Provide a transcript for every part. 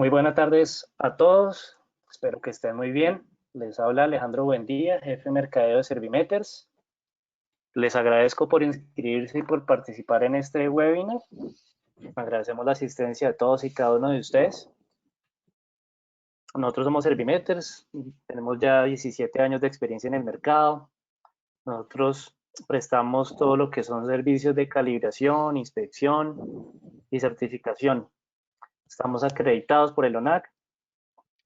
Muy buenas tardes a todos, espero que estén muy bien. Les habla Alejandro Buendía, jefe de mercadeo de Servimeters. Les agradezco por inscribirse y por participar en este webinar. Agradecemos la asistencia de todos y cada uno de ustedes. Nosotros somos Servimeters, tenemos ya 17 años de experiencia en el mercado. Nosotros prestamos todo lo que son servicios de calibración, inspección y certificación. Estamos acreditados por el ONAC.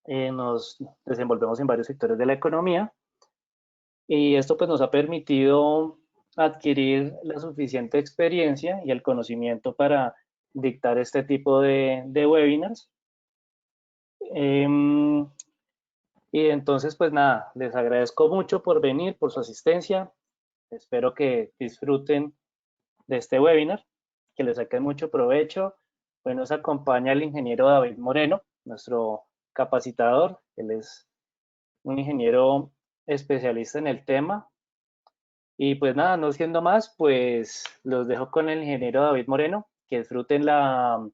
Nos desenvolvemos en varios sectores de la economía y esto pues nos ha permitido adquirir la suficiente experiencia y el conocimiento para dictar este tipo de webinars. Y entonces pues nada, les agradezco mucho por venir, por su asistencia. Espero que disfruten de este webinar, que les saquen mucho provecho. Hoy nos acompaña el ingeniero David Moreno, nuestro capacitador. Él es un ingeniero especialista en el tema. Y pues nada, no siendo más, pues los dejo con el ingeniero David Moreno, que disfruten la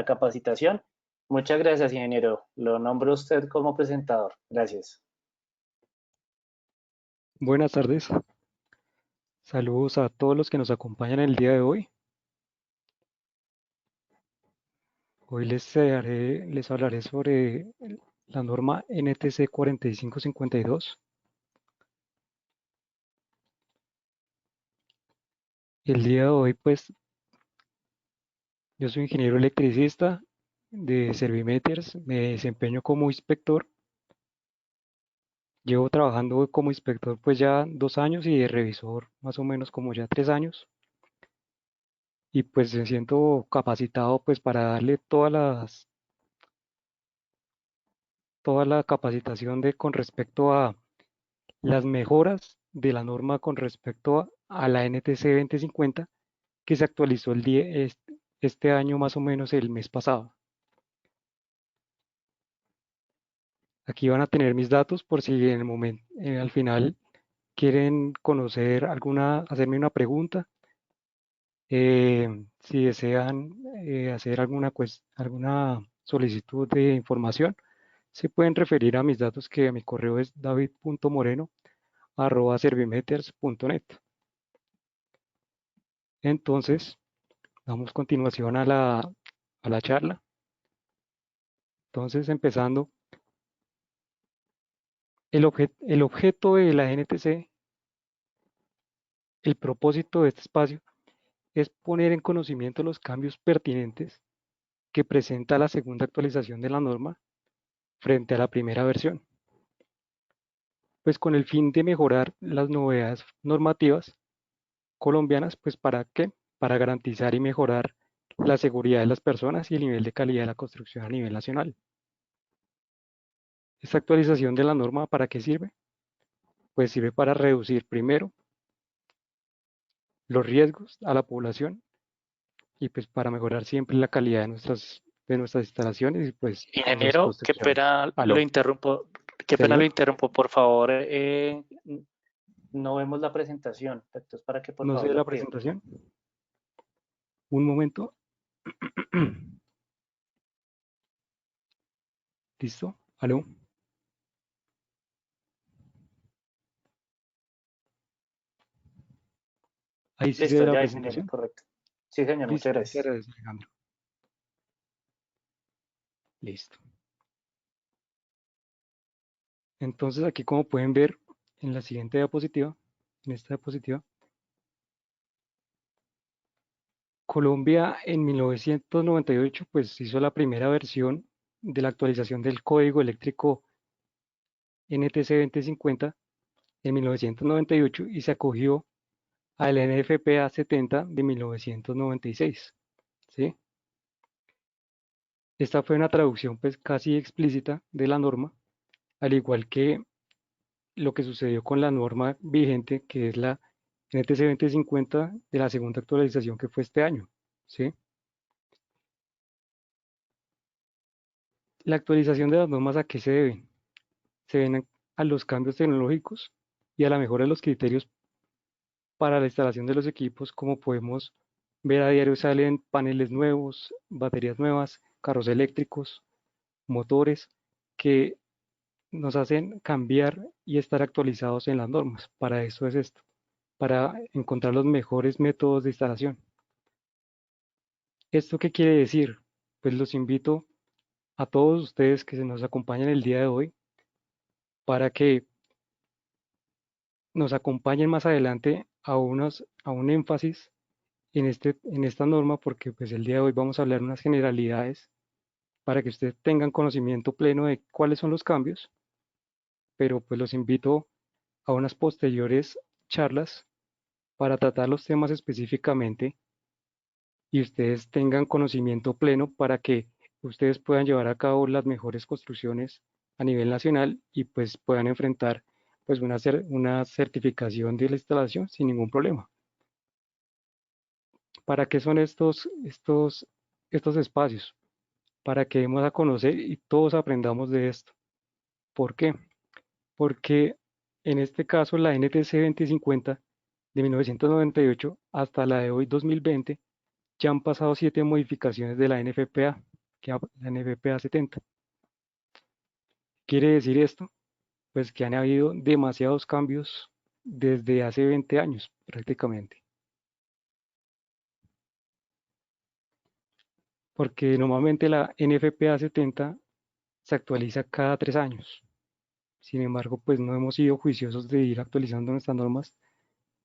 capacitación. Muchas gracias, ingeniero. Lo nombro a usted como presentador. Gracias. Buenas tardes. Saludos a todos los que nos acompañan el día de hoy. Hoy les hablaré sobre la norma NTC 4552. El día de hoy, pues, yo soy ingeniero electricista de Servimeters, me desempeño como inspector. Llevo trabajando como inspector pues ya 2 años y de revisor más o menos como ya 3 años. Y pues me siento capacitado pues para darle toda la capacitación con respecto a las mejoras de la norma con respecto a la NTC 2050 que se actualizó este año más o menos el mes pasado. Aquí van a tener mis datos por si en el momento, al final quieren conocer hacerme una pregunta, si desean hacer alguna solicitud de información, se pueden referir a mis datos que mi correo es david.moreno@servimeters.net. Entonces, damos continuación a la charla. Entonces, empezando, el objeto de la NTC, el propósito de este espacio, es poner en conocimiento los cambios pertinentes que presenta la segunda actualización de la norma frente a la primera versión, pues con el fin de mejorar las novedades normativas colombianas, pues ¿para qué? Para garantizar y mejorar la seguridad de las personas y el nivel de calidad de la construcción a nivel nacional. Esta actualización de la norma, ¿para qué sirve? Pues sirve para reducir primero los riesgos a la población y pues para mejorar siempre la calidad de nuestras instalaciones y pues las Ingeniero, construcciones. Aló, qué pena lo señor, interrumpo, por favor. No vemos la presentación, entonces para que por no sé favor le la pido. presentación. Un momento. ¿Listo? Aló. Ahí sí se Listo, ve la ya, ingeniero, presentación. correcto. Sí, señor, muchas Listo, muchas gracias. gracias, Alejandro. Listo. Entonces aquí como pueden ver en la siguiente diapositiva, en esta diapositiva, Colombia en 1998 pues hizo la primera versión de la actualización del código eléctrico NTC 2050 en 1998 y se acogió al NFPA 70 de 1996. ¿Sí? Esta fue una traducción pues casi explícita de la norma, al igual que lo que sucedió con la norma vigente, que es la NTC 2050 de la segunda actualización que fue este año. ¿Sí? La actualización de las normas, ¿a qué se debe? Se deben a los cambios tecnológicos y a la mejora de los criterios para la instalación de los equipos. Como podemos ver, a diario salen paneles nuevos, baterías nuevas, carros eléctricos, motores que nos hacen cambiar y estar actualizados en las normas. Para eso es esto, para encontrar los mejores métodos de instalación. ¿Esto qué quiere decir? Pues los invito a todos ustedes que se nos acompañan el día de hoy para que nos acompañen más adelante a un énfasis en esta norma, porque pues el día de hoy vamos a hablar unas generalidades para que ustedes tengan conocimiento pleno de cuáles son los cambios, pero pues los invito a unas posteriores charlas para tratar los temas específicamente y ustedes tengan conocimiento pleno para que ustedes puedan llevar a cabo las mejores construcciones a nivel nacional y pues puedan enfrentar pues una certificación de la instalación sin ningún problema. ¿Para qué son estos espacios? Para que demos a conocer y todos aprendamos de esto. ¿Por qué? Porque en este caso la NTC 2050 de 1998 hasta la de hoy 2020 ya han pasado 7 modificaciones de la NFPA, la NFPA 70. ¿Quiere decir esto? Pues que han habido demasiados cambios desde hace 20 años prácticamente. Porque normalmente la NFPA 70 se actualiza cada 3 años. Sin embargo, pues no hemos sido juiciosos de ir actualizando nuestras normas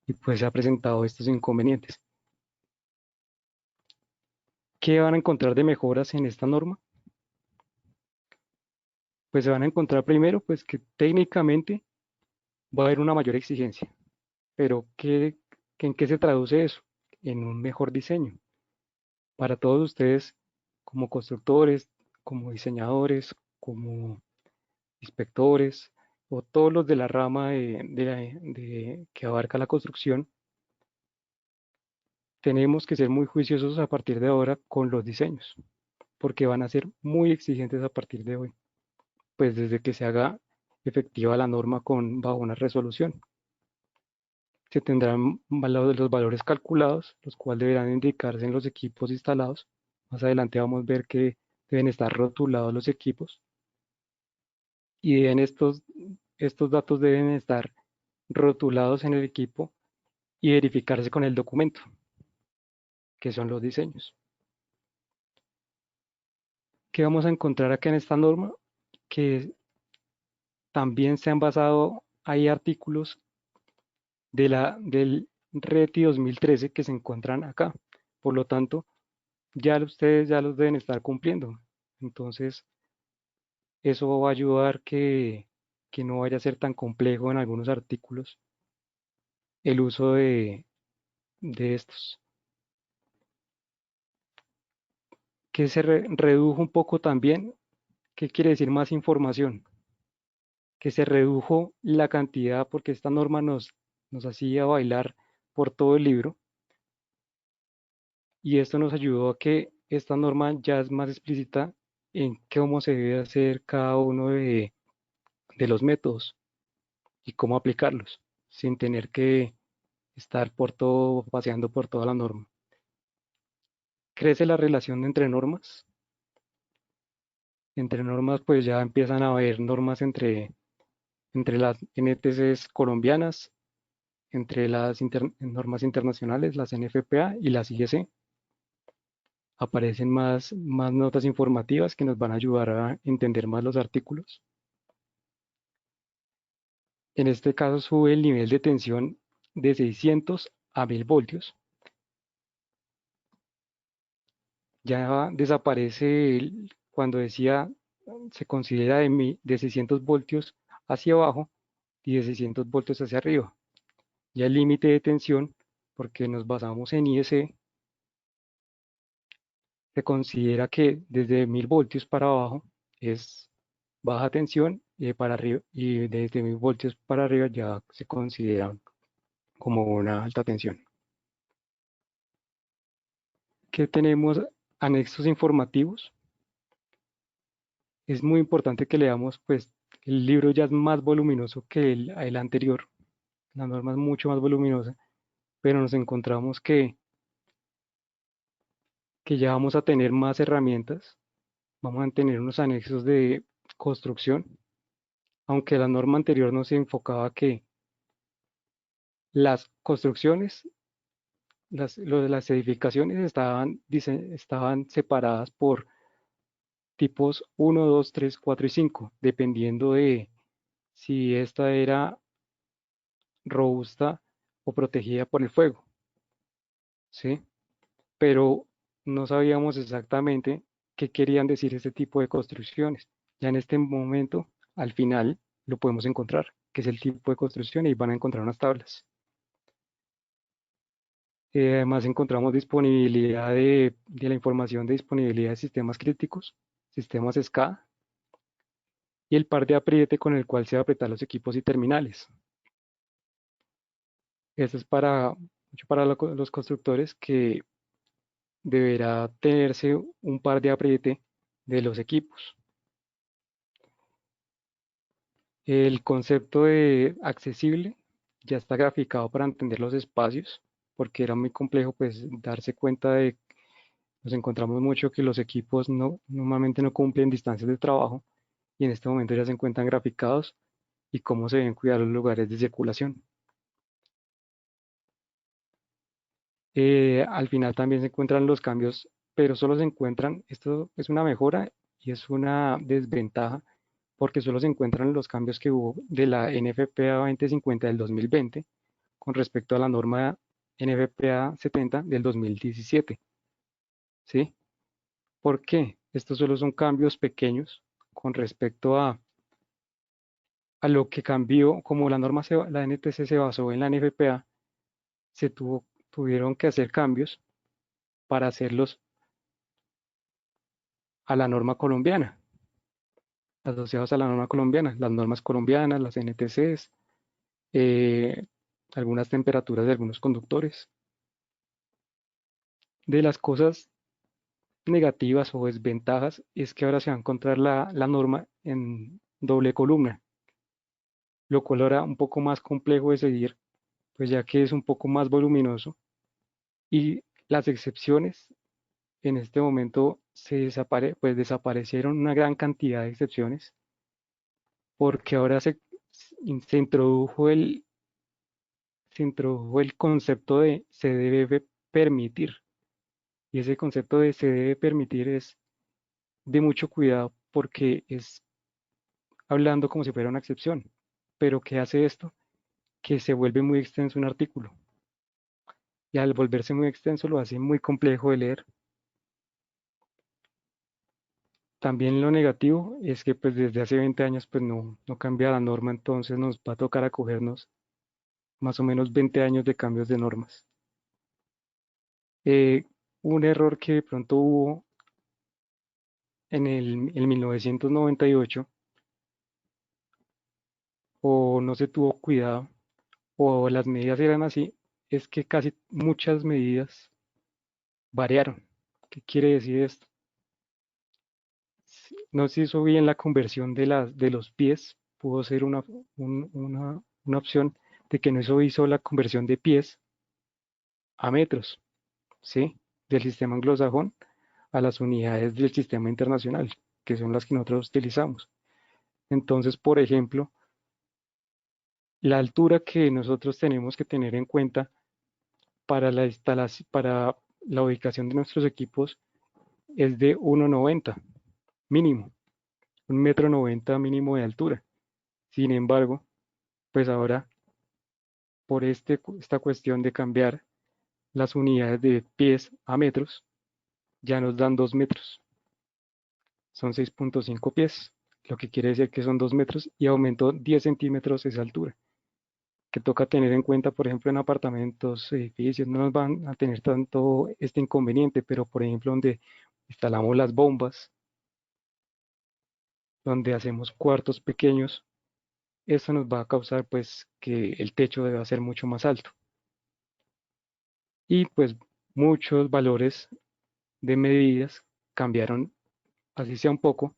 y pues se ha presentado estos inconvenientes. ¿Qué van a encontrar de mejoras en esta norma? Pues se van a encontrar primero pues que técnicamente va a haber una mayor exigencia, pero ¿en qué se traduce eso? En un mejor diseño. Para todos ustedes, como constructores, como diseñadores, como inspectores o todos los de la rama que abarca la construcción, tenemos que ser muy juiciosos a partir de ahora con los diseños, porque van a ser muy exigentes a partir de hoy, pues desde que se haga efectiva la norma bajo una resolución. Se tendrán los valores calculados, los cuales deberán indicarse en los equipos instalados. Más adelante vamos a ver que deben estar rotulados los equipos y estos datos deben estar rotulados en el equipo y verificarse con el documento, que son los diseños. ¿Qué vamos a encontrar acá en esta norma? Que también se han basado, hay artículos del RETI 2013 que se encuentran acá. Por lo tanto, ya ustedes ya los deben estar cumpliendo. Entonces, eso va a ayudar que no vaya a ser tan complejo en algunos artículos el uso de estos. Que se redujo un poco también. ¿Qué quiere decir más información? Que se redujo la cantidad porque esta norma nos hacía bailar por todo el libro y esto nos ayudó a que esta norma ya es más explícita en cómo se debe hacer cada uno de los métodos y cómo aplicarlos sin tener que estar paseando por toda la norma. Crece la relación entre normas. Entre normas, pues ya empiezan a haber normas entre las NTCs colombianas, entre las normas internacionales, las NFPA y las IEC. Aparecen más notas informativas que nos van a ayudar a entender más los artículos. En este caso sube el nivel de tensión de 600 a 1000 voltios. Ya desaparece cuando decía se considera de 600 voltios hacia abajo y de 600 voltios hacia arriba. Ya el límite de tensión, porque nos basamos en IEC, se considera que desde 1000 voltios para abajo es baja tensión y para arriba, y desde 1000 voltios para arriba ya se considera como una alta tensión. ¿Qué tenemos? Anexos informativos. Es muy importante que leamos, pues el libro ya es más voluminoso que el anterior, la norma es mucho más voluminosa, pero nos encontramos que ya vamos a tener más herramientas, vamos a tener unos anexos de construcción, aunque la norma anterior no se enfocaba que las construcciones, las edificaciones estaban separadas por tipos 1, 2, 3, 4 y 5, dependiendo de si esta era robusta o protegida por el fuego, ¿sí? Pero no sabíamos exactamente qué querían decir este tipo de construcciones. Ya en este momento, al final, lo podemos encontrar, que es el tipo de construcción, y van a encontrar unas tablas. Además, encontramos disponibilidad de la información de disponibilidad de sistemas críticos, sistemas SCADA, y el par de apriete con el cual se va a apretar los equipos y terminales. Esto es mucho para los constructores, que deberá tenerse un par de apriete de los equipos. El concepto de accesible ya está graficado para entender los espacios, porque era muy complejo pues darse cuenta de, nos encontramos mucho que los equipos normalmente no cumplen distancias de trabajo, y en este momento ya se encuentran graficados y cómo se deben cuidar los lugares de circulación. Al final también se encuentran los cambios, pero solo se encuentran, esto es una mejora y es una desventaja, porque solo se encuentran los cambios que hubo de la NFPA 2050 del 2020 con respecto a la norma NFPA 70 del 2017. ¿Sí? ¿Por qué? Estos solo son cambios pequeños con respecto a lo que cambió, como la NTC se basó en la NFPA, tuvieron que hacer cambios para hacerlos a la norma colombiana, asociados a la norma colombiana, las normas colombianas, las NTCs, eh, algunas temperaturas de algunos conductores. De las cosas negativas o desventajas es que ahora se va a encontrar la norma en doble columna, lo cual hará un poco más complejo de seguir, pues ya que es un poco más voluminoso, y las excepciones en este momento pues desaparecieron una gran cantidad de excepciones, porque ahora se introdujo se introdujo el concepto de se debe permitir, y ese concepto de se debe permitir es de mucho cuidado, porque es hablando como si fuera una excepción. Pero ¿qué hace esto? Que se vuelve muy extenso un artículo, y al volverse muy extenso lo hace muy complejo de leer. También lo negativo es que pues desde hace 20 años pues no cambia la norma, entonces nos va a tocar acogernos más o menos 20 años de cambios de normas. Eh, un error que de pronto hubo en 1998, o no se tuvo cuidado, o las medidas eran así, es que casi muchas medidas variaron. ¿Qué quiere decir esto? No se hizo bien la conversión de los pies, pudo ser una opción de que no se hizo la conversión de pies a metros, ¿sí? Del sistema anglosajón a las unidades del sistema internacional, que son las que nosotros utilizamos. Entonces, por ejemplo, la altura que nosotros tenemos que tener en cuenta para la instalación, para la ubicación de nuestros equipos, es de 1,90 mínimo, 1,90 m mínimo de altura. Sin embargo, pues ahora, por esta cuestión de cambiar las unidades de pies a metros, ya nos dan 2 metros. Son 6,5 pies, lo que quiere decir que son 2 metros, y aumentó 10 centímetros esa altura, que toca tener en cuenta, por ejemplo, en apartamentos, edificios, no nos van a tener tanto este inconveniente, pero por ejemplo, donde instalamos las bombas, donde hacemos cuartos pequeños, eso nos va a causar pues que el techo deba ser mucho más alto. Y pues muchos valores de medidas cambiaron, así sea un poco,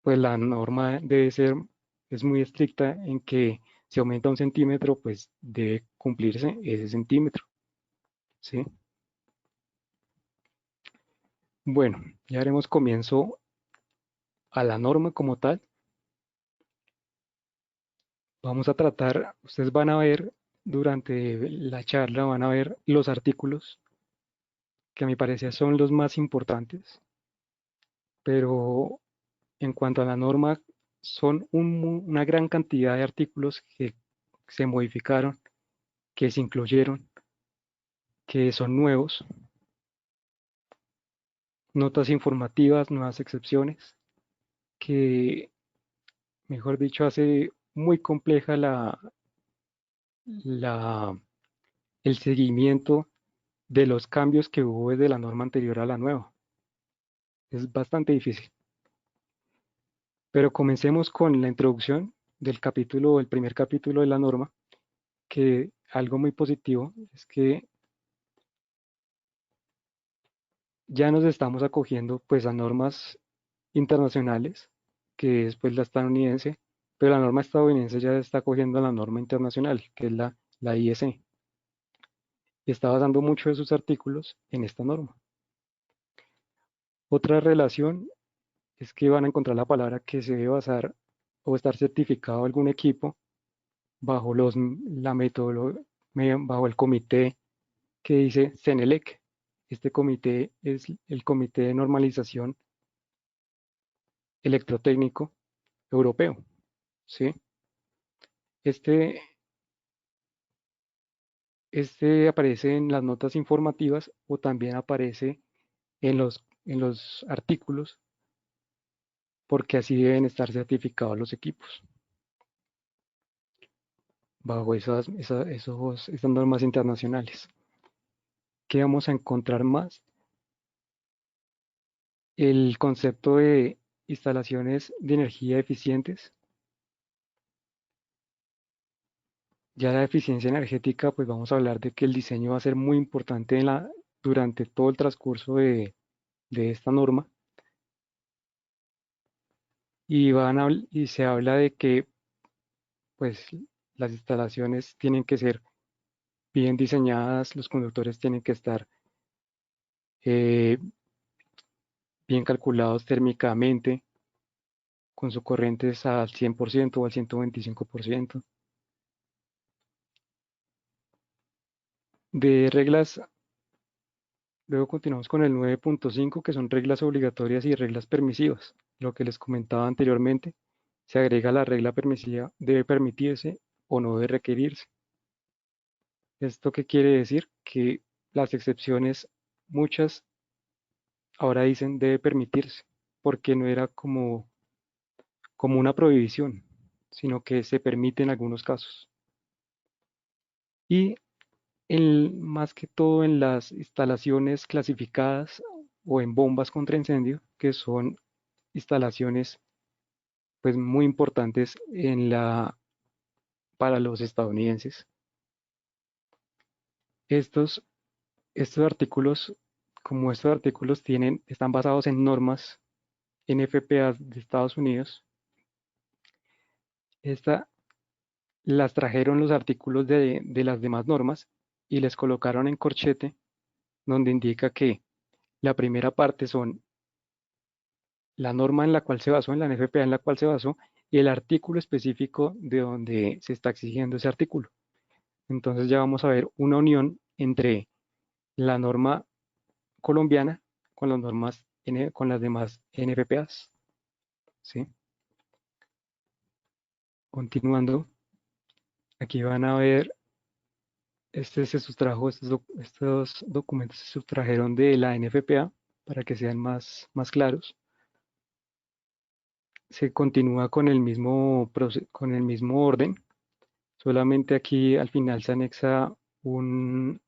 pues la norma es muy estricta en que si aumenta 1 centímetro, pues debe cumplirse ese centímetro, ¿sí? Bueno, ya haremos comienzo a la norma como tal, vamos a tratar, ustedes van a ver durante la charla, van a ver los artículos que a mi parecer son los más importantes, pero en cuanto a la norma, son una gran cantidad de artículos que se modificaron, que se incluyeron, que son nuevos, notas informativas, nuevas excepciones, que, mejor dicho, hace muy compleja la, el seguimiento de los cambios que hubo desde la norma anterior a la nueva. Es bastante difícil. Pero comencemos con la introducción del capítulo, el primer capítulo de la norma, que algo muy positivo es que ya nos estamos acogiendo pues a normas internacionales, que es pues la estadounidense, pero la norma estadounidense ya está acogiendo a la norma internacional, que es la IEC, y está basando mucho de sus artículos en esta norma. Otra relación es que van a encontrar la palabra que se debe basar o estar certificado algún equipo bajo la metodología, bajo el comité que dice CENELEC. Este comité es el Comité de Normalización Electrotécnico Europeo, ¿sí? Este, este aparece en las notas informativas o también aparece en los artículos porque así deben estar certificados los equipos bajo esas normas internacionales. ¿Qué vamos a encontrar más? El concepto de instalaciones de energía eficientes. Ya la eficiencia energética, pues vamos a hablar de que el diseño va a ser muy importante durante todo el transcurso de esta norma. Y se habla de que pues las instalaciones tienen que ser bien diseñadas, los conductores tienen que estar eh, bien calculados térmicamente, con sus corrientes al 100% o al 125%. De reglas, luego continuamos con el 9.5, que son reglas obligatorias y reglas permisivas. Lo que les comentaba anteriormente, se agrega la regla permisiva, debe permitirse o no debe requerirse. ¿Esto qué quiere decir? Que las excepciones, muchas ahora dicen debe permitirse, porque no era como una prohibición, sino que se permite en algunos casos. Y más que todo en las instalaciones clasificadas o en bombas contra incendio, que son instalaciones pues muy importantes para los estadounidenses. Estos, estos artículos, como estos artículos están basados en normas NFPA de Estados Unidos, esta, las trajeron los artículos de las demás normas y les colocaron en corchete, donde indica que la primera parte son la norma en la cual se basó, en la NFPA en la cual se basó, y el artículo específico de donde se está exigiendo ese artículo. Entonces ya vamos a ver una unión entre la norma colombiana con las normas con las demás NFPAs. ¿Sí? Continuando, aquí van a ver, se sustrajo, estos documentos se sustrajeron de la NFPA para que sean más claros. Se continúa con con el mismo orden, solamente aquí al final se anexa un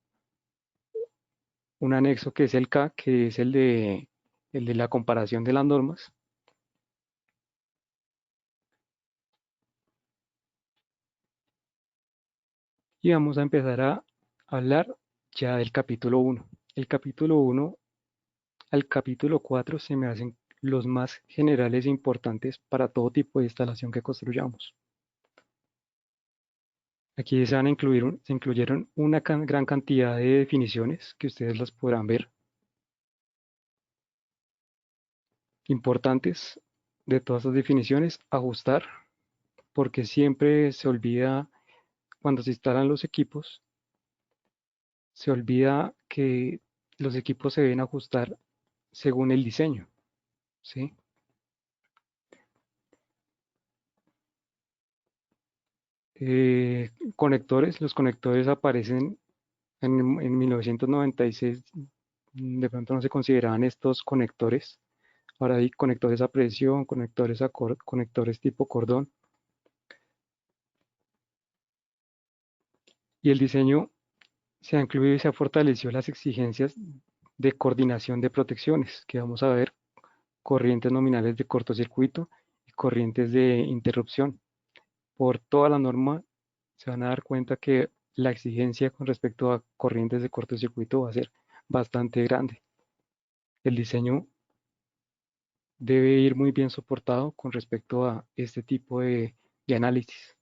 anexo que es el K, que es el de la comparación de las normas. Y vamos a empezar a hablar ya del capítulo 1. El capítulo 1 al capítulo 4 se me hacen los más generales e importantes para todo tipo de instalación que construyamos. Aquí se van a incluir, se incluyeron una gran cantidad de definiciones que ustedes las podrán ver. Importantes. de todas las definiciones, ajustar, porque siempre se olvida, cuando se instalan los equipos, se olvida que los equipos se deben ajustar según el diseño, ¿sí? Conectores, los conectores aparecen en 1996, de pronto no se consideraban estos conectores. Ahora hay conectores a presión, conectores conectores tipo cordón. Y el diseño se ha incluido y se ha fortalecido las exigencias de coordinación de protecciones, que vamos a ver, corrientes nominales de cortocircuito y corrientes de interrupción. Por toda la norma se van a dar cuenta que la exigencia con respecto a corrientes de cortocircuito va a ser bastante grande. El diseño debe ir muy bien soportado con respecto a este tipo de análisis.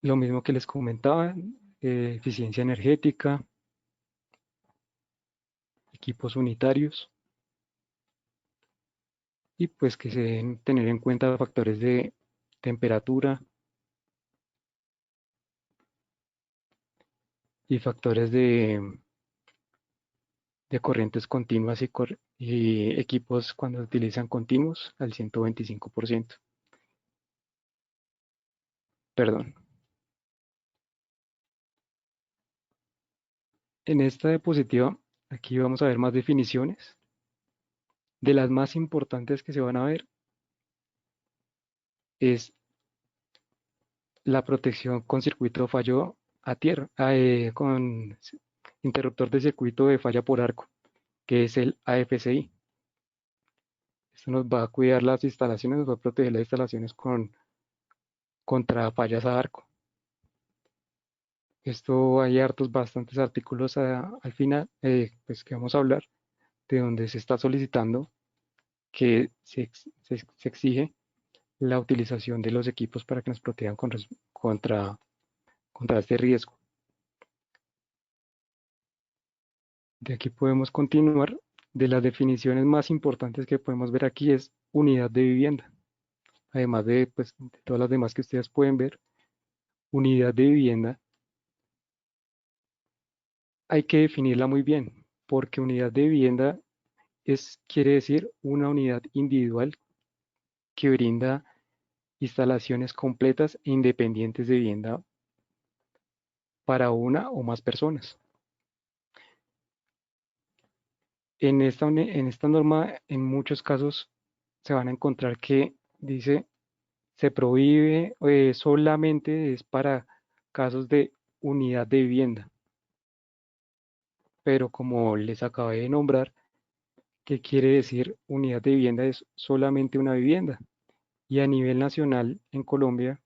Lo mismo que les comentaba, eficiencia energética, equipos unitarios y pues que se deben tener en cuenta factores de temperatura y factores de corrientes continuas y equipos cuando utilizan continuos al 125%. Perdón. En esta diapositiva, aquí vamos a ver más definiciones. De las más importantes que se van a ver es la protección con circuito fallo a tierra, con interruptor de circuito de falla por arco, que es el AFCI. Esto nos va a cuidar las instalaciones, nos va a proteger las instalaciones contra fallas a arco. Esto hay bastantes artículos al final, pues que vamos a hablar, de donde se está solicitando que se exige la utilización de los equipos para que nos protejan contra este riesgo. De aquí podemos continuar. De las definiciones más importantes que podemos ver aquí es unidad de vivienda. Además de, pues, de todas las demás que ustedes pueden ver, unidad de vivienda hay que definirla muy bien, porque unidad de vivienda quiere decir una unidad individual que brinda instalaciones completas e independientes de vivienda para una o más personas. En esta norma, en muchos casos, se van a encontrar que dice se prohíbe, solamente es para casos de unidad de vivienda. Pero como les acabé de nombrar, ¿qué quiere decir unidad de vivienda? Es solamente una vivienda. Y a nivel nacional, en Colombia,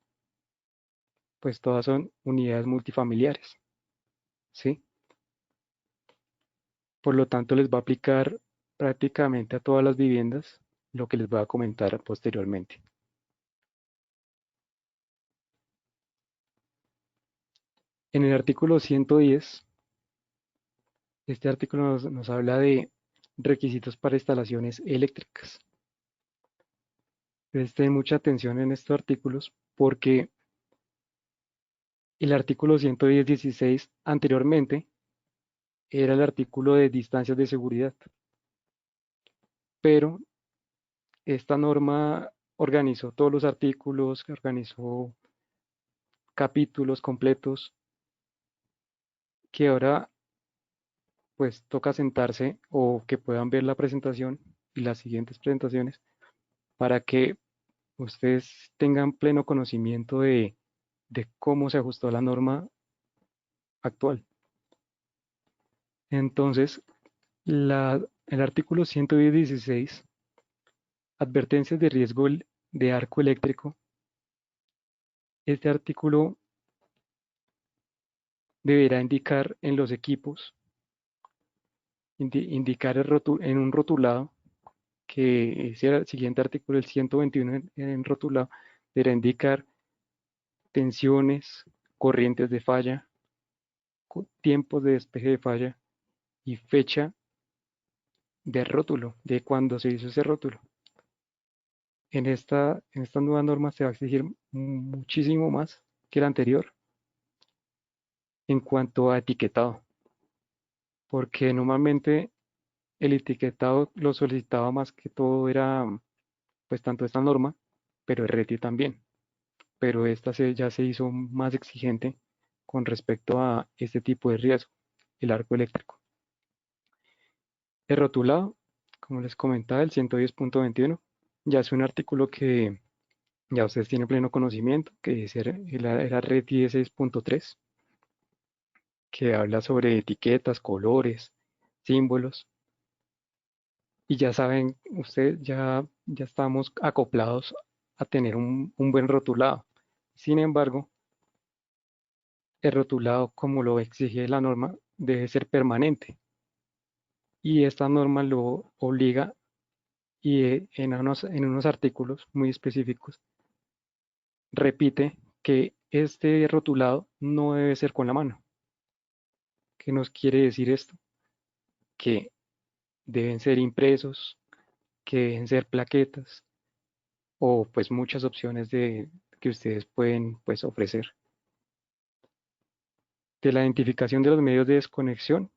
pues todas son unidades multifamiliares, ¿sí? Por lo tanto, les va a aplicar prácticamente a todas las viviendas lo que les voy a comentar posteriormente. En el artículo 110, este artículo nos habla de requisitos para instalaciones eléctricas. Presten mucha atención en estos artículos porque el artículo 110.16 anteriormente era el artículo de distancias de seguridad, pero esta norma organizó todos los artículos, organizó capítulos completos que ahora pues toca sentarse o que puedan ver la presentación y las siguientes presentaciones para que ustedes tengan pleno conocimiento de cómo se ajustó la norma actual. Entonces, el artículo 116, advertencias de riesgo de arco eléctrico. Este artículo deberá indicar en los equipos, indicar en un rotulado, que es el siguiente artículo, el 121 en rotulado, deberá indicar tensiones, corrientes de falla, tiempos de despeje de falla y fecha de rótulo, de cuando se hizo ese rótulo. En esta nueva norma se va a exigir muchísimo más que la anterior en cuanto a etiquetado, porque normalmente el etiquetado lo solicitaba más que todo era pues tanto esta norma, pero el RETI también, pero ya se hizo más exigente con respecto a este tipo de riesgo, el arco eléctrico. El rotulado, como les comentaba, el 110.21, ya es un artículo que ya ustedes tienen pleno conocimiento, que era RETI 16.3, que habla sobre etiquetas, colores, símbolos, y ya saben, ustedes ya estamos acoplados a tener un buen rotulado. Sin embargo, el rotulado, como lo exige la norma, debe ser permanente. Y esta norma lo obliga y en unos artículos muy específicos repite que este rotulado no debe ser con la mano. ¿Qué nos quiere decir esto? Que deben ser impresos, que deben ser plaquetas o pues muchas opciones que ustedes pueden pues ofrecer. De la identificación de los medios de desconexión,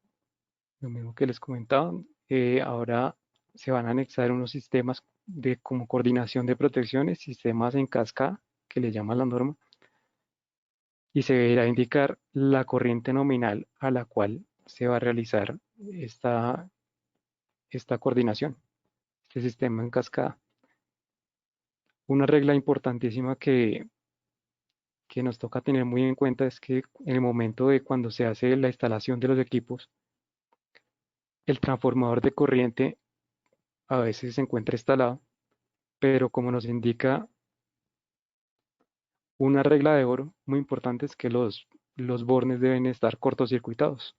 lo mismo que les comentaba, ahora se van a anexar unos sistemas de como coordinación de protecciones, sistemas en cascada, que le llama la norma, y se deberá indicar la corriente nominal a la cual se va a realizar esta, esta coordinación, este sistema en cascada. Una regla importantísima que nos toca tener muy en cuenta es que en el momento de cuando se hace la instalación de los equipos, el transformador de corriente a veces se encuentra instalado, pero como nos indica una regla de oro muy importante es que los bornes deben estar cortocircuitados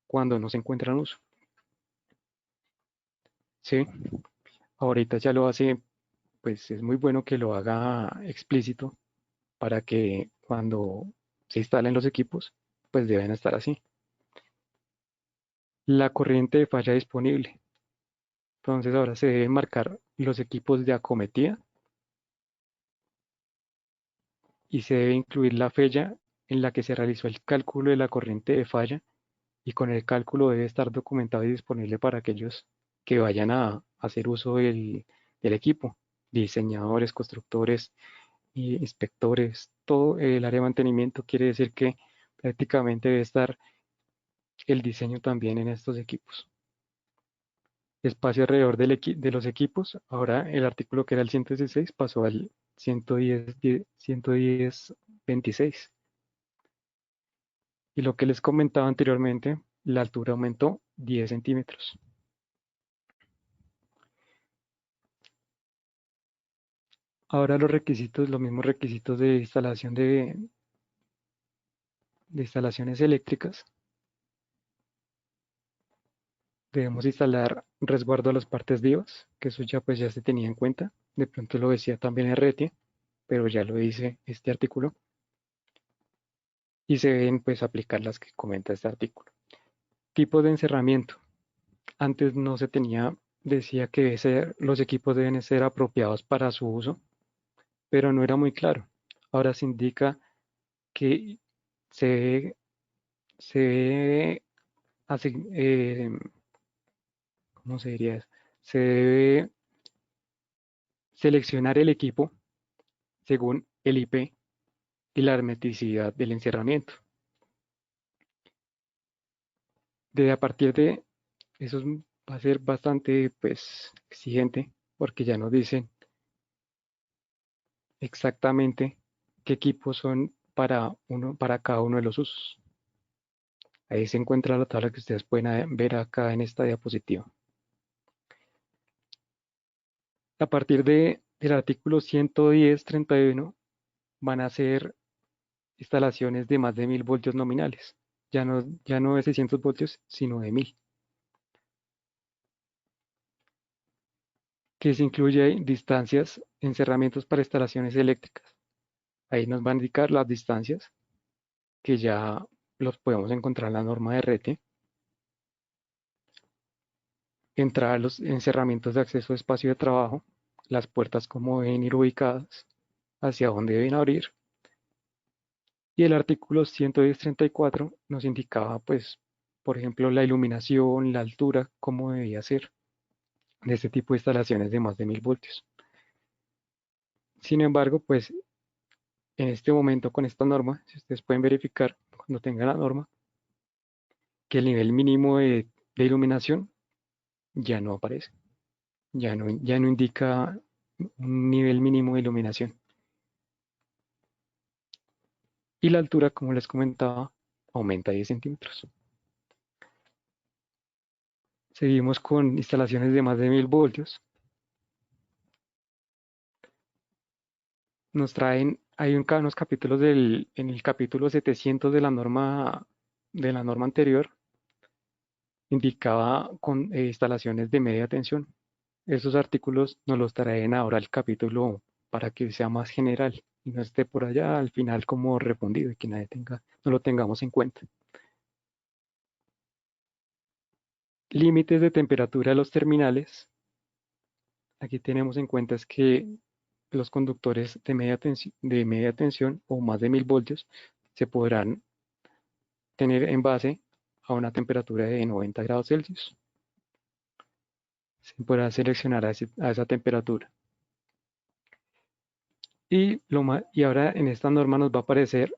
cuando no se encuentran en uso. Sí, ahorita ya lo hace, pues es muy bueno que lo haga explícito para que cuando se instalen los equipos, pues deben estar así. La corriente de falla disponible. Entonces ahora se deben marcar los equipos de acometida y se debe incluir la fecha en la que se realizó el cálculo de la corriente de falla y con el cálculo debe estar documentado y disponible para aquellos que vayan a hacer uso del equipo, diseñadores, constructores, inspectores, todo el área de mantenimiento. Quiere decir que prácticamente debe estar el diseño también en estos equipos. Espacio alrededor de los equipos. Ahora el artículo que era el 116 pasó al 110.26. Y lo que les comentaba anteriormente, la altura aumentó 10 centímetros. Ahora los requisitos, los mismos requisitos de instalación de instalaciones eléctricas. Debemos instalar resguardo a las partes vivas, que eso ya pues ya se tenía en cuenta. De pronto lo decía también el RETI, pero ya lo dice este artículo. Y se deben pues aplicar las que comenta este artículo. Tipos de encerramiento. Antes no se tenía, decía que los equipos deben ser apropiados para su uso, pero no era muy claro. Ahora se indica que se, se ¿cómo se diría eso? Se debe seleccionar el equipo según el IP y la hermeticidad del encerramiento. A partir de eso va a ser bastante pues, exigente porque ya nos dicen exactamente qué equipos son para cada uno de los usos. Ahí se encuentra la tabla que ustedes pueden ver acá en esta diapositiva. A partir del artículo 110.31 van a ser instalaciones de más de 1000 voltios nominales. Ya no de 600 voltios, sino de 1000. Que se incluye distancias, encerramientos para instalaciones eléctricas. Ahí nos van a indicar las distancias que ya los podemos encontrar en la norma de RETE. entrar a los encerramientos de acceso a espacio de trabajo, las puertas como deben ir ubicadas, hacia dónde deben abrir. Y el artículo 110.34 nos indicaba, pues, por ejemplo, la iluminación, la altura, cómo debía ser de este tipo de instalaciones de más de 1000 voltios. Sin embargo, pues, en este momento con esta norma, si ustedes pueden verificar cuando tengan la norma, que el nivel mínimo de iluminación ya no aparece, ya no indica un nivel mínimo de iluminación. Y la altura, como les comentaba, aumenta 10 centímetros. Seguimos con instalaciones de más de 1000 voltios. Nos traen, hay unos capítulos en el capítulo 700 de la norma anterior, indicaba con instalaciones de media tensión. Esos artículos nos los traen ahora al capítulo para que sea más general y no esté por allá al final como respondido y que no lo tengamos en cuenta. Límites de temperatura de los terminales. Aquí tenemos en cuenta es que los conductores de media tensión o más de 1000 voltios se podrán tener en base a una temperatura de 90 grados Celsius. Se podrá seleccionar a esa temperatura. Y ahora en esta norma nos va a aparecer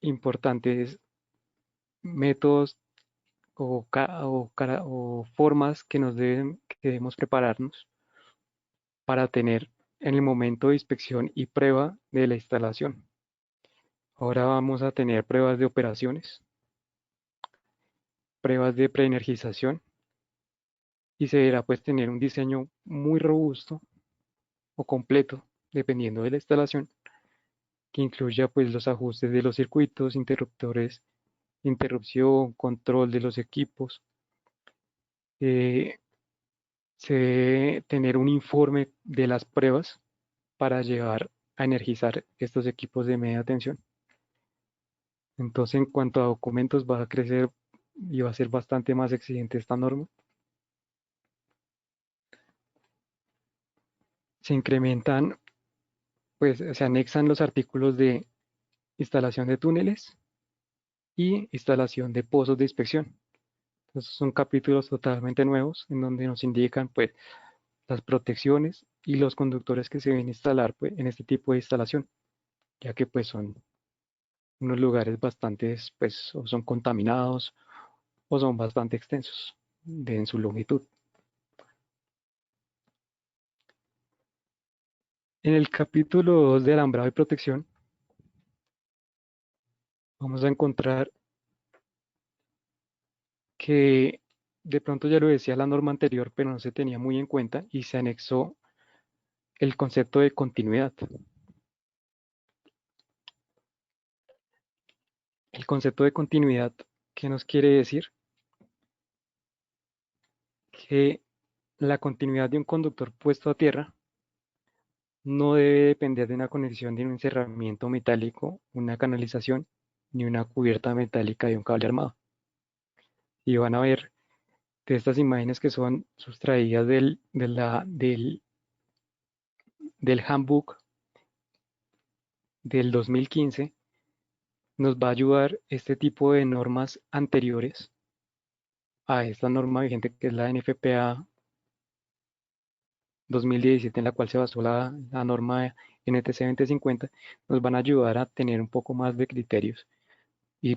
importantes métodos o formas que debemos prepararnos para tener en el momento de inspección y prueba de la instalación. Ahora vamos a tener pruebas de operaciones, pruebas de preenergización y se deberá pues tener un diseño muy robusto o completo dependiendo de la instalación que incluya pues los ajustes de los circuitos, interruptores, interrupción, control de los equipos. Eh, Se debe tener un informe de las pruebas para llevar a energizar estos equipos de media tensión. Entonces, en cuanto a documentos, va a crecer y va a ser bastante más exigente esta norma. Se incrementan, pues se anexan los artículos de instalación de túneles y instalación de pozos de inspección. Entonces, son capítulos totalmente nuevos en donde nos indican pues las protecciones y los conductores que se deben instalar pues, en este tipo de instalación, ya que pues son unos lugares bastante, pues, o son contaminados o son bastante extensos en su longitud. En el capítulo 2 de alambrado y protección, vamos a encontrar que de pronto ya lo decía la norma anterior, pero no se tenía muy en cuenta y se anexó el concepto de continuidad. El concepto de continuidad, ¿qué nos quiere decir? Que la continuidad de un conductor puesto a tierra no debe depender de una conexión de un encerramiento metálico, una canalización, ni una cubierta metálica de un cable armado. Y van a ver de estas imágenes que son sustraídas del handbook del 2015, nos va a ayudar este tipo de normas anteriores a esta norma vigente que es la NFPA 2017, en la cual se basó la norma NTC 2050, nos van a ayudar a tener un poco más de criterios y,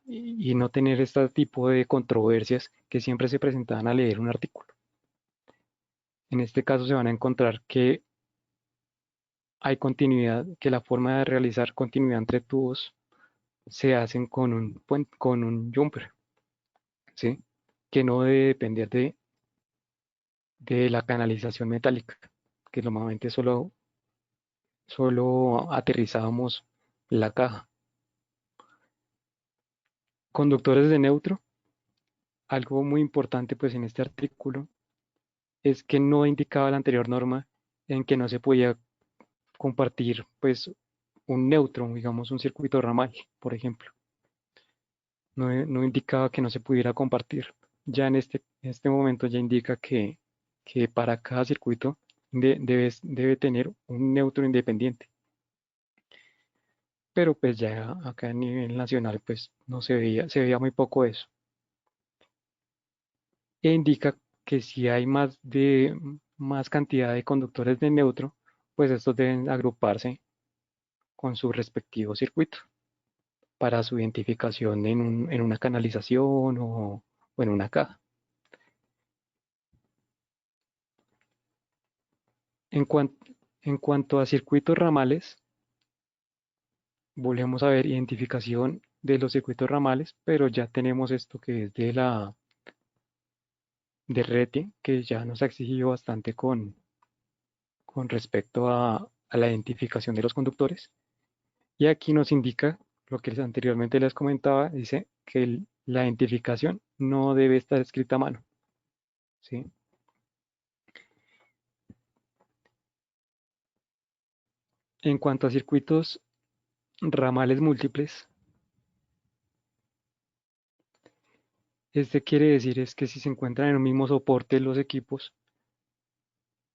y no tener este tipo de controversias que siempre se presentaban al leer un artículo. En este caso se van a encontrar que hay continuidad, que la forma de realizar continuidad entre tubos se hacen con un jumper, ¿sí? Que no debe depender de la canalización metálica, que normalmente solo aterrizábamos la caja. Conductores de neutro, algo muy importante pues en este artículo es que no indicaba la anterior norma en que no se podía compartir pues un neutro, digamos un circuito ramal, por ejemplo. No indicaba que no se pudiera compartir. ya en este momento ya indica que para cada circuito debe tener un neutro independiente. Pero pues ya acá a nivel nacional pues no se veía muy poco eso. E indica que si hay más cantidad de conductores de neutro, pues estos deben agruparse con su respectivo circuito para su identificación en una canalización o en una caja. En, cuan- en cuanto a circuitos ramales, volvemos a ver identificación de los circuitos ramales, pero ya tenemos esto que es de RETE, que ya nos ha exigido bastante con respecto a la identificación de los conductores. Y aquí nos indica lo que anteriormente les comentaba, dice que la identificación no debe estar escrita a mano, ¿sí? En cuanto a circuitos ramales múltiples, este quiere decir es que si se encuentran en un mismo soporte los equipos,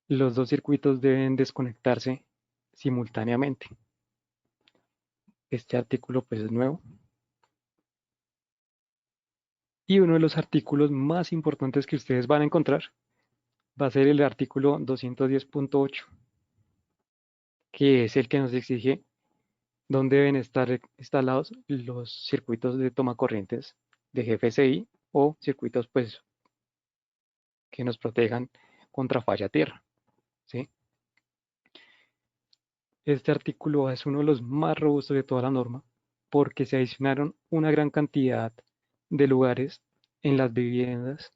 los dos circuitos deben desconectarse simultáneamente. Este artículo pues es nuevo. Y uno de los artículos más importantes que ustedes van a encontrar va a ser el artículo 210.8, que es el que nos exige dónde deben estar instalados los circuitos de toma corrientes de GFCI o circuitos pues que nos protejan contra falla tierra, ¿sí? Este artículo es uno de los más robustos de toda la norma porque se adicionaron una gran cantidad de lugares en las viviendas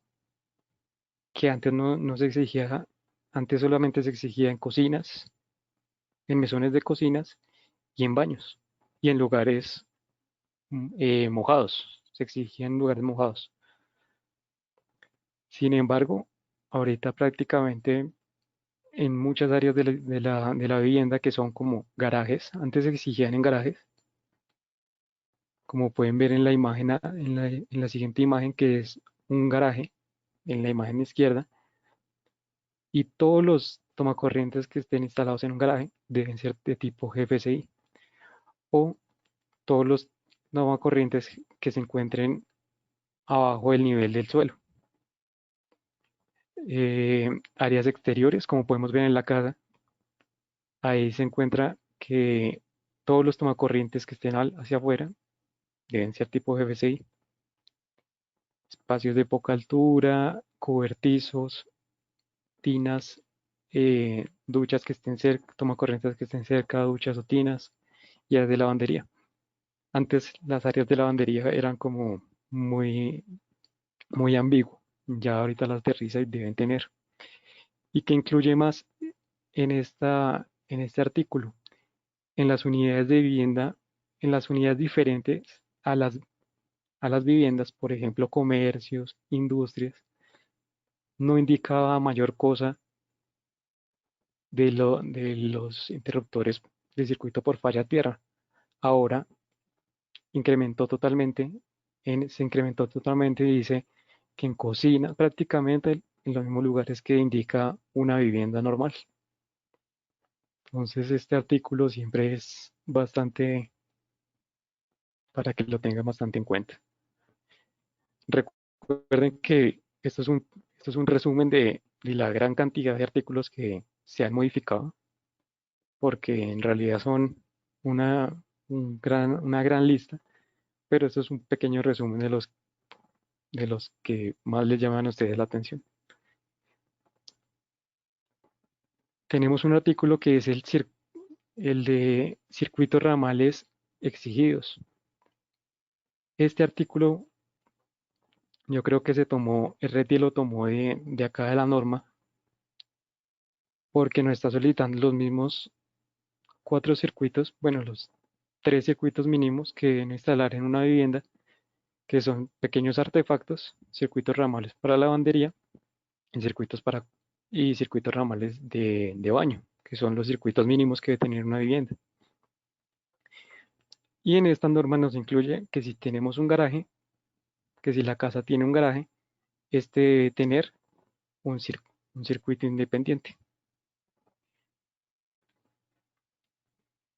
que antes no se exigía, antes solamente se exigía en cocinas, en mesones de cocinas y en baños y en lugares mojados, se exigían lugares mojados. Sin embargo, ahorita prácticamente en muchas áreas de la vivienda que son como garajes, antes se exigían en garajes, como pueden ver en la imagen, en la siguiente imagen que es un garaje, en la imagen izquierda, y todos los tomacorrientes que estén instalados en un garaje deben ser de tipo GFCI o todos los tomacorrientes que se encuentren abajo del nivel del suelo. Áreas exteriores, como podemos ver en la casa, ahí se encuentra que todos los tomacorrientes que estén hacia afuera deben ser tipo GFCI. Espacios de poca altura, cobertizos, tinas, duchas que estén cerca, tomacorrientes que estén cerca, duchas o tinas y áreas de lavandería. Antes las áreas de lavandería eran como muy, muy ambiguo. Ya ahorita las de risa deben tener. ¿Y qué incluye más en este artículo? En las unidades de vivienda, en las unidades diferentes a las viviendas, por ejemplo, comercios, industrias, no indicaba mayor cosa de los interruptores de circuito por falla tierra. Ahora incrementó totalmente, se incrementó totalmente y dice que en cocina, prácticamente en los mismos lugares que indica una vivienda normal. Entonces este artículo siempre es bastante, para que lo tengan bastante en cuenta. Recuerden que esto es un resumen de la gran cantidad de artículos que se han modificado, porque en realidad son una gran lista, pero esto es un pequeño resumen de los que más les llaman a ustedes la atención. Tenemos un artículo que es el de circuitos ramales exigidos. Este artículo yo creo que RT lo tomó de acá de la norma, porque nos está solicitando los mismos 4 circuitos, bueno, los 3 circuitos mínimos que deben instalar en una vivienda, que son pequeños artefactos, circuitos ramales para lavandería y circuitos ramales de baño, que son los circuitos mínimos que debe tener una vivienda. Y en esta norma nos incluye que si tenemos un garaje, que si la casa tiene un garaje, este debe tener un circuito independiente.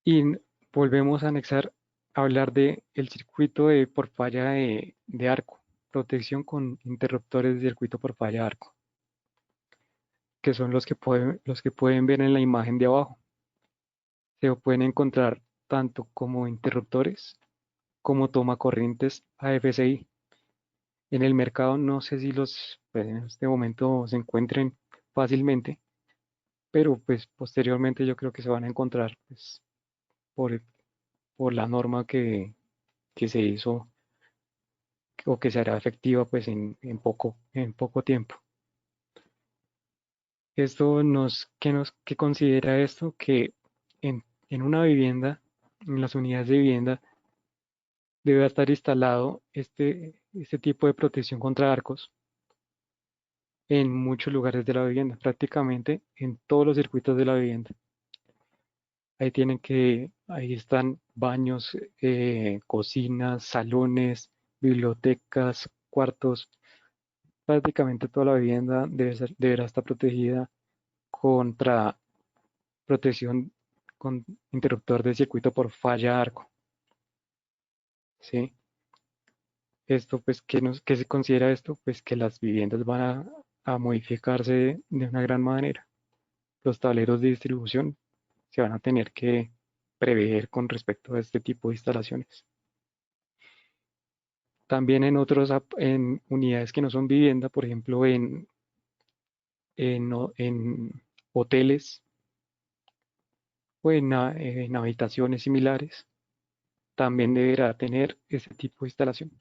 Y volvemos a anexar a hablar de el circuito por falla de arco, protección con interruptores de circuito por falla de arco, que son los que pueden ver en la imagen de abajo. Se pueden encontrar tanto como interruptores como tomacorrientes AFSI. En el mercado no sé si los pues, en este momento se encuentren fácilmente, pero pues posteriormente yo creo que se van a encontrar pues, por, por la norma que se hizo o que se hará efectiva pues en poco tiempo. ¿Qué considera esto? Que en una vivienda, en las unidades de vivienda, debe estar instalado este tipo de protección contra arcos en muchos lugares de la vivienda, prácticamente en todos los circuitos de la vivienda. Ahí están baños, cocinas, salones, bibliotecas, cuartos. Prácticamente toda la vivienda deberá estar protegida contra protección con interruptor de circuito por falla arco. ¿Sí? Esto, pues, ¿qué se considera esto? Pues que las viviendas van a modificarse de una gran manera. Los tableros de distribución se van a tener que prever con respecto a este tipo de instalaciones. También en unidades que no son vivienda, por ejemplo, en hoteles o en habitaciones similares, también deberá tener ese tipo de instalación.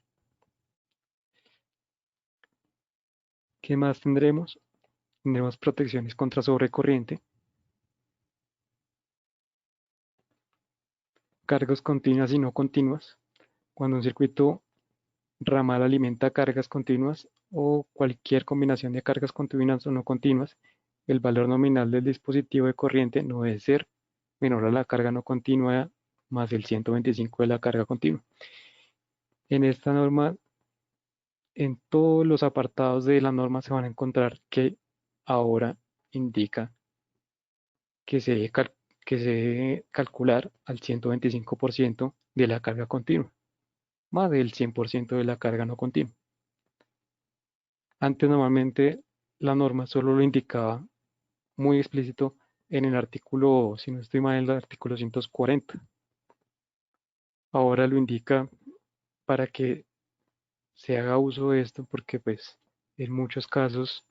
¿Qué más tendremos? Tendremos protecciones contra sobrecorriente, cargas continuas y no continuas. Cuando un circuito ramal alimenta cargas continuas o cualquier combinación de cargas continuas o no continuas, el valor nominal del dispositivo de corriente no debe ser menor a la carga no continua más el 125 de la carga continua. En esta norma, en todos los apartados de la norma se van a encontrar que ahora indica que que se debe calcular al 125% de la carga continua, más del 100% de la carga no continua. Antes normalmente la norma solo lo indicaba muy explícito en el artículo, si no estoy mal, en el artículo 140. Ahora lo indica para que se haga uso de esto porque pues en muchos casos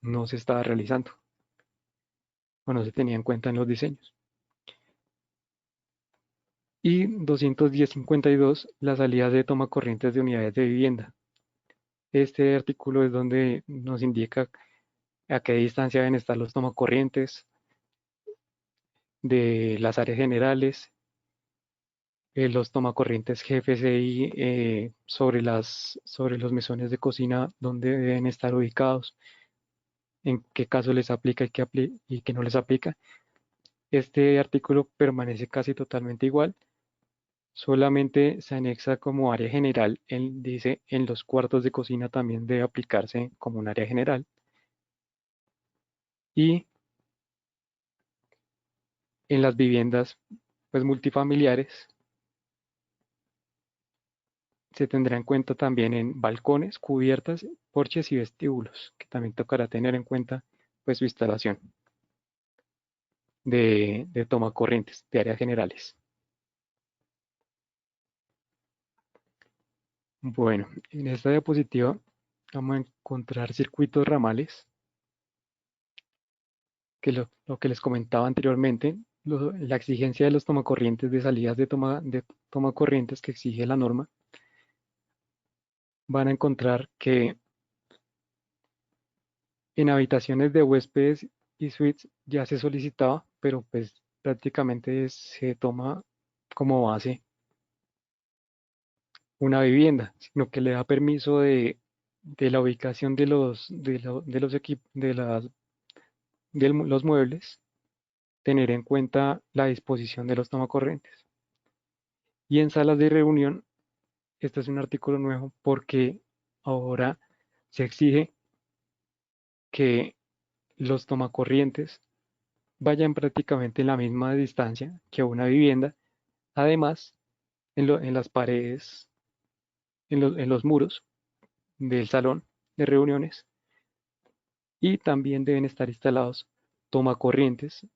no se estaba realizando o no se tenía en cuenta en los diseños. Y 210.52, las salidas de toma corrientes de unidades de vivienda. Este artículo es donde nos indica a qué distancia deben estar los tomacorrientes de las áreas generales, los tomacorrientes GFCI sobre los mesones de cocina, donde deben estar ubicados, en qué caso les aplica y qué no les aplica. Este artículo permanece casi totalmente igual, solamente se anexa como área general, dice en los cuartos de cocina también debe aplicarse como un área general. Y en las viviendas pues multifamiliares se tendrá en cuenta también en balcones, cubiertas, porches y vestíbulos, que también tocará tener en cuenta pues su instalación de toma corrientes de áreas generales. Bueno, en esta diapositiva vamos a encontrar circuitos ramales, que lo que les comentaba anteriormente, la exigencia de los tomacorrientes de salidas de tomacorrientes que exige la norma, van a encontrar que en habitaciones de huéspedes y suites ya se solicitaba, pero pues prácticamente se toma como base una vivienda, sino que le da permiso de la ubicación de los equipos, los muebles, tener en cuenta la disposición de los tomacorrientes. Y en salas de reunión, este es un artículo nuevo porque ahora se exige que los tomacorrientes vayan prácticamente en la misma distancia que una vivienda. Además, en las paredes, en los muros del salón de reuniones, y también deben estar instalados tomacorrientes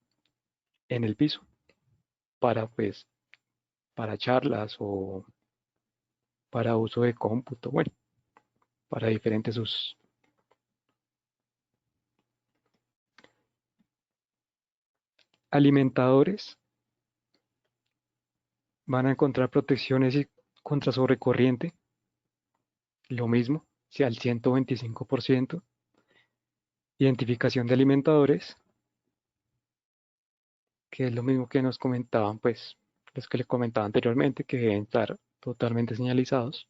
en el piso para, pues, para charlas o para uso de cómputo, bueno, para diferentes usos. Alimentadores van a encontrar protecciones contra sobrecorriente, lo mismo, si al 125%. Identificación de alimentadores, que es lo mismo que nos comentaban, pues, los que les comentaba anteriormente, que deben estar totalmente señalizados.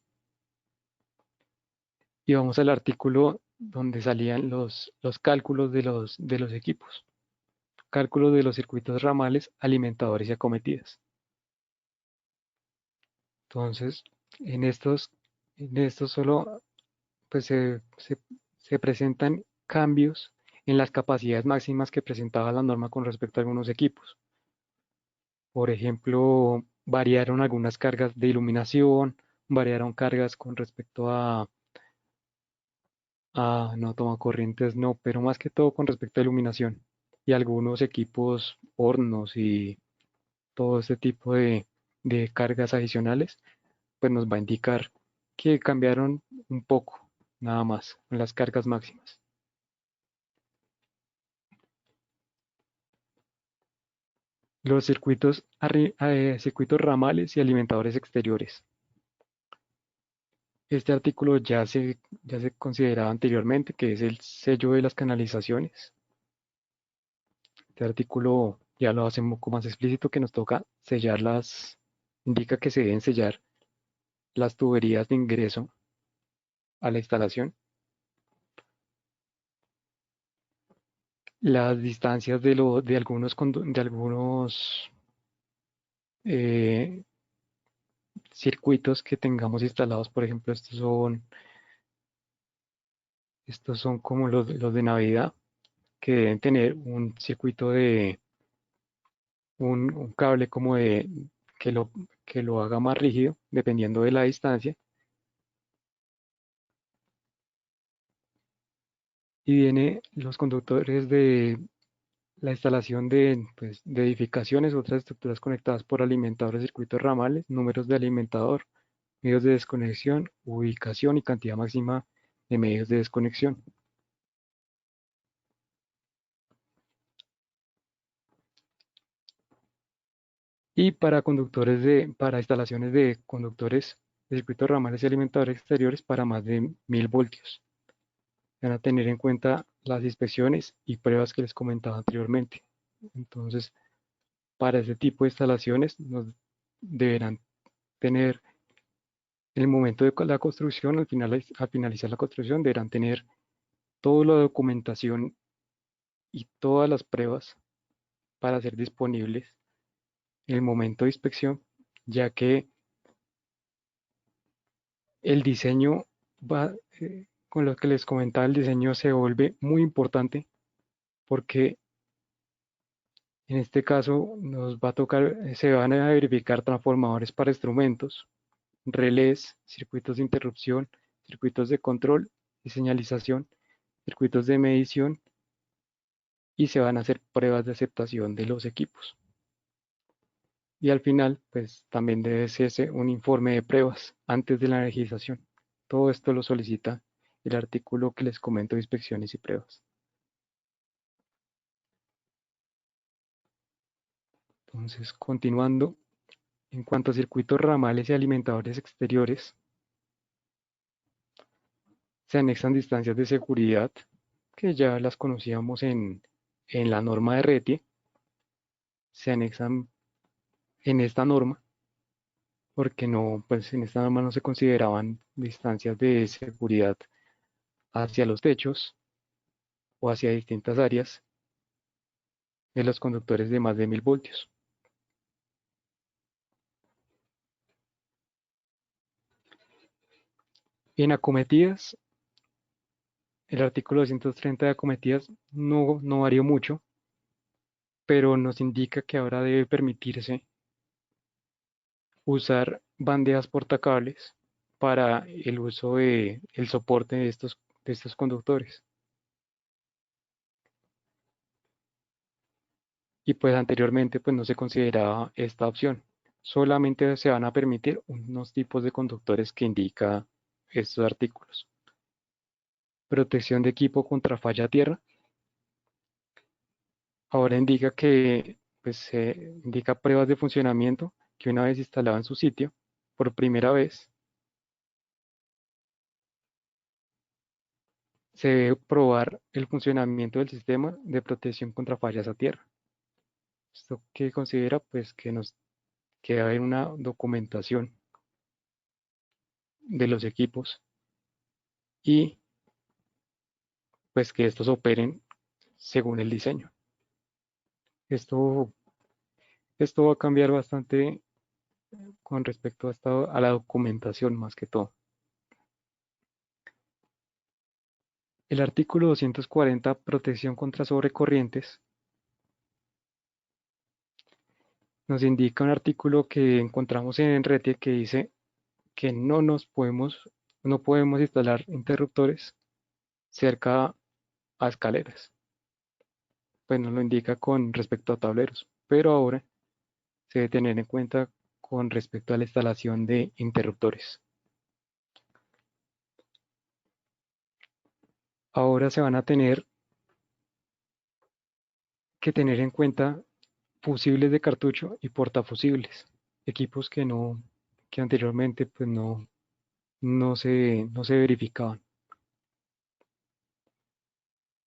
Y vamos al artículo donde salían los cálculos de los equipos. Cálculos de los circuitos ramales, alimentadores y acometidas. Entonces, en estos solo pues, se presentan cambios en las capacidades máximas que presentaba la norma con respecto a algunos equipos. Por ejemplo, variaron algunas cargas de iluminación, variaron cargas con respecto no toma corrientes, no, pero más que todo con respecto a iluminación y algunos equipos, hornos y todo este tipo de cargas adicionales, pues nos va a indicar que cambiaron un poco, nada más, en las cargas máximas. Los circuitos ramales y alimentadores exteriores. Este artículo ya se consideraba anteriormente, que es el sello de las canalizaciones. Este artículo ya lo hace un poco más explícito, que nos toca indica que se deben sellar las tuberías de ingreso a la instalación, las distancias de algunos eh, circuitos que tengamos instalados. Por ejemplo, estos son como los de Navidad, que deben tener un circuito un cable como que lo, que lo haga más rígido dependiendo de la distancia. Y viene los conductores de la instalación pues, de edificaciones, otras estructuras conectadas por alimentadores, circuitos ramales, números de alimentador, medios de desconexión, ubicación y cantidad máxima de medios de desconexión. Y para instalaciones de conductores de circuitos ramales y alimentadores exteriores para más de 1000 voltios. Van a tener en cuenta las inspecciones y pruebas que les comentaba anteriormente. Entonces, para ese tipo de instalaciones nos deberán tener en el momento de la construcción, al finalizar la construcción, deberán tener toda la documentación y todas las pruebas para ser disponibles en el momento de inspección, ya que el diseño con lo que les comentaba, el diseño se vuelve muy importante porque en este caso nos va a tocar, se van a verificar transformadores para instrumentos, relés, circuitos de interrupción, circuitos de control y señalización, circuitos de medición, y se van a hacer pruebas de aceptación de los equipos. Y al final, pues también debe hacerse un informe de pruebas antes de la energización. Todo esto lo solicita el artículo que les comento de inspecciones y pruebas. Entonces, continuando, en cuanto a circuitos ramales y alimentadores exteriores, se anexan distancias de seguridad que ya las conocíamos en la norma de RETIE. Se anexan en esta norma porque no, pues en esta norma no se consideraban distancias de seguridad hacia los techos o hacia distintas áreas de los conductores de más de 1000 voltios. En acometidas El artículo 230 de acometidas no varió mucho, pero nos indica que ahora debe permitirse usar bandejas portacables para el uso de el soporte de estos conductores. Y pues anteriormente pues no se consideraba esta opción. Solamente se van a permitir unos tipos de conductores que indica estos artículos. Protección de equipo contra falla a tierra. Ahora indica que pues se indica pruebas de funcionamiento que una vez instalado en su sitio por primera vez se debe probar el funcionamiento del sistema de protección contra fallas a tierra. Esto que considera pues que debe haber una documentación de los equipos y pues que estos operen según el diseño. Esto, esto va a cambiar bastante con respecto a la documentación más que todo. El artículo 240, protección contra sobrecorrientes, nos indica un artículo que encontramos en Enrete que dice que no podemos instalar interruptores cerca a escaleras. Pues nos lo indica con respecto a tableros, pero ahora se debe tener en cuenta con respecto a la instalación de interruptores. Ahora se van a tener que tener en cuenta fusibles de cartucho y portafusibles, equipos que anteriormente pues no se verificaban.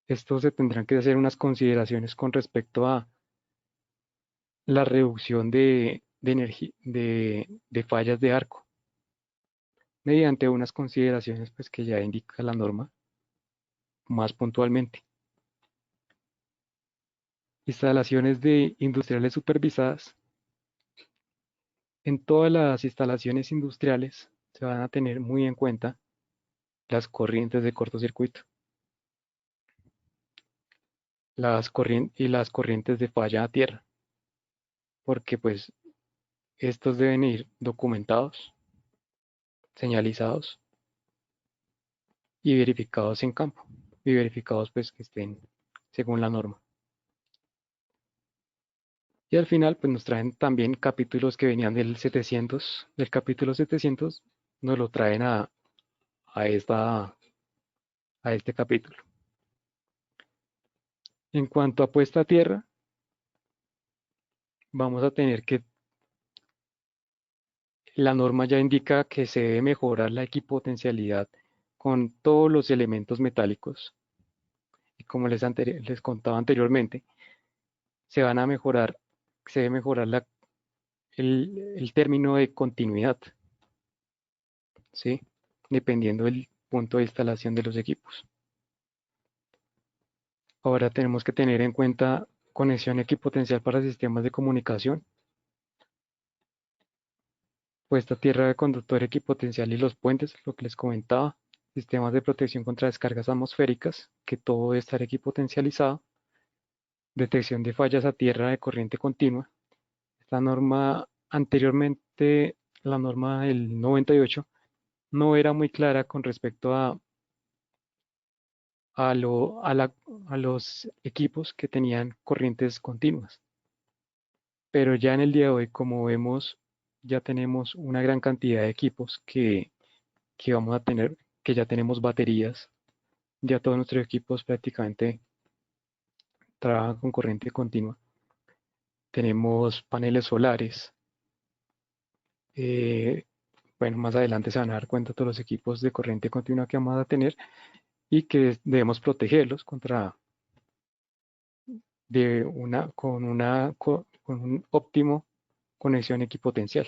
Estos se tendrán que hacer unas consideraciones con respecto a la reducción de fallas de arco, mediante unas consideraciones pues, que ya indica la norma más puntualmente. Instalaciones de industriales supervisadas. En todas las instalaciones industriales se van a tener muy en cuenta las corrientes de cortocircuito, y las corrientes de falla a tierra, porque pues estos deben ir documentados, señalizados y verificados en campo, y verificados pues que estén según la norma. Y al final pues nos traen también capítulos que venían del capítulo 700, nos lo traen a, esta, a este capítulo. En cuanto a puesta a tierra, vamos a tener que la norma ya indica que se debe mejorar la equipotencialidad con todos los elementos metálicos. Y como les contaba anteriormente, se van a mejorar, se debe mejorar el término de continuidad, ¿sí? Dependiendo del punto de instalación de los equipos. Ahora tenemos que tener en cuenta conexión equipotencial para sistemas de comunicación, puesta a tierra de conductor equipotencial y los puentes, lo que les comentaba, sistemas de protección contra descargas atmosféricas, que todo debe estar equipotencializado, detección de fallas a tierra de corriente continua. Esta norma anteriormente, la norma del 98, no era muy clara con respecto a, lo- a la- a los equipos que tenían corrientes continuas. Pero ya en el día de hoy, como vemos, ya tenemos una gran cantidad de equipos que vamos a tener, que ya tenemos baterías, ya todos nuestros equipos prácticamente trabajan con corriente continua. Tenemos paneles solares. eh, bueno, más adelante se van a dar cuenta todos los equipos de corriente continua que vamos a tener y que debemos protegerlos contra con un óptimo conexión equipotencial.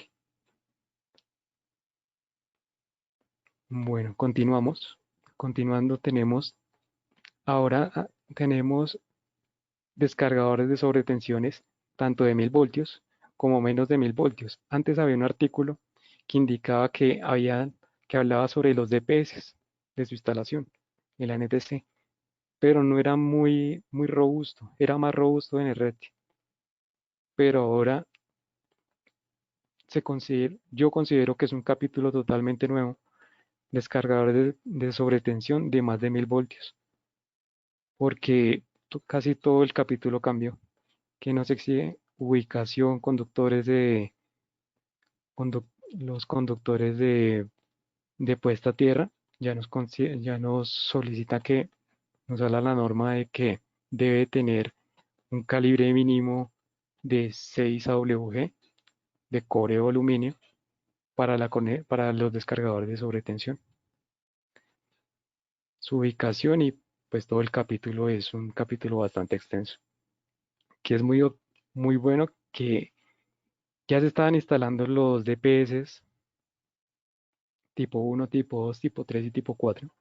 Bueno, continuamos. Continuando tenemos descargadores de sobretensiones tanto de 1000 voltios como menos de 1000 voltios. Antes había un artículo que indicaba que hablaba sobre los DPS de su instalación, el NTC. pero no era muy robusto, era más robusto en el Redmi, pero ahora yo considero que es un capítulo totalmente nuevo, descargador de sobretensión de más de 1000 voltios, porque casi todo el capítulo cambió, que nos exige ubicación, los conductores de puesta a tierra, ya nos solicita que nos habla la norma de que debe tener un calibre mínimo de 6 AWG de cobre o aluminio para los descargadores de sobretensión. Su ubicación y pues todo el capítulo es un capítulo bastante extenso, que es muy bueno que ya se estaban instalando los DPS tipo 1, tipo 2, tipo 3 y tipo 4,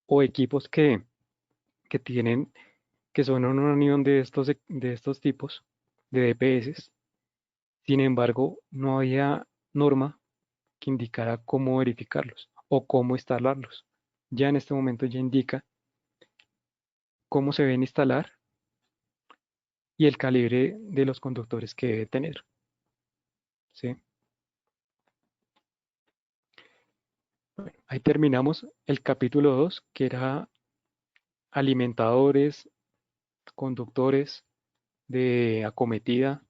o equipos que tienen, que son una unión de estos tipos de DPS. Sin embargo, no había norma que indicara cómo verificarlos o cómo instalarlos. Ya en este momento ya indica cómo se deben instalar y el calibre de los conductores que debe tener. ¿Sí? Bueno, ahí terminamos el capítulo 2, que era alimentadores, conductores de acometida,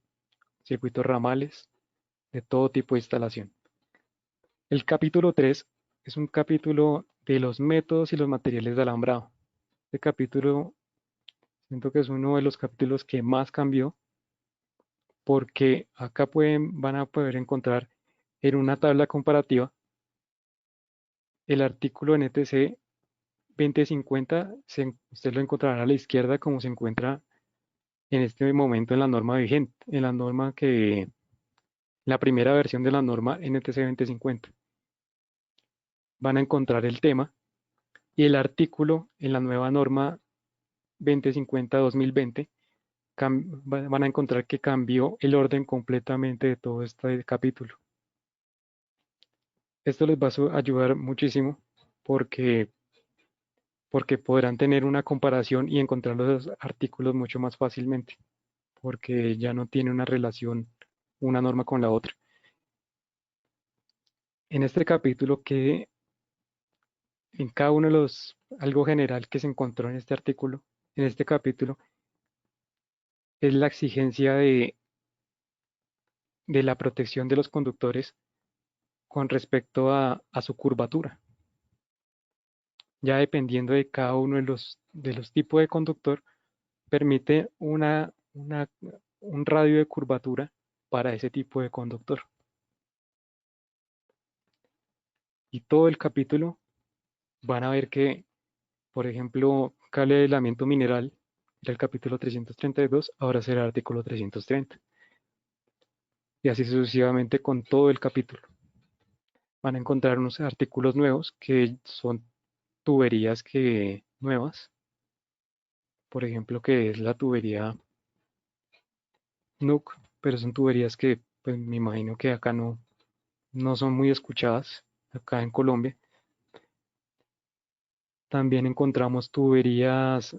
circuitos ramales, de todo tipo de instalación. El capítulo 3 es un capítulo de los métodos y los materiales de alambrado. Este capítulo siento que es uno de los capítulos que más cambió, porque acá van a poder encontrar en una tabla comparativa el artículo NTC 2050. Usted lo encontrará a la izquierda como se encuentra en este momento en la norma vigente, en la primera versión de la norma NTC 2050. Van a encontrar el tema y el artículo en la nueva norma 2050-2020. Van a encontrar que cambió el orden completamente de todo este capítulo. Esto les va a ayudar muchísimo porque, porque podrán tener una comparación y encontrar los artículos mucho más fácilmente, porque ya no tiene una relación una norma con la otra. En este capítulo, que en cada uno de algo general que se encontró en este artículo, en este capítulo, es la exigencia de la protección de los conductores con respecto a su curvatura. Ya dependiendo de cada uno de los tipos de conductor, permite un radio de curvatura para ese tipo de conductor. Y todo el capítulo van a ver que, por ejemplo, cable de aislamiento mineral era el capítulo 332, ahora será el artículo 330. Y así sucesivamente con todo el capítulo. Van a encontrar unos artículos nuevos que son tuberías nuevas, por ejemplo, que es la tubería NUC, pero son tuberías que pues, me imagino que acá no son muy escuchadas, acá en Colombia. También encontramos tuberías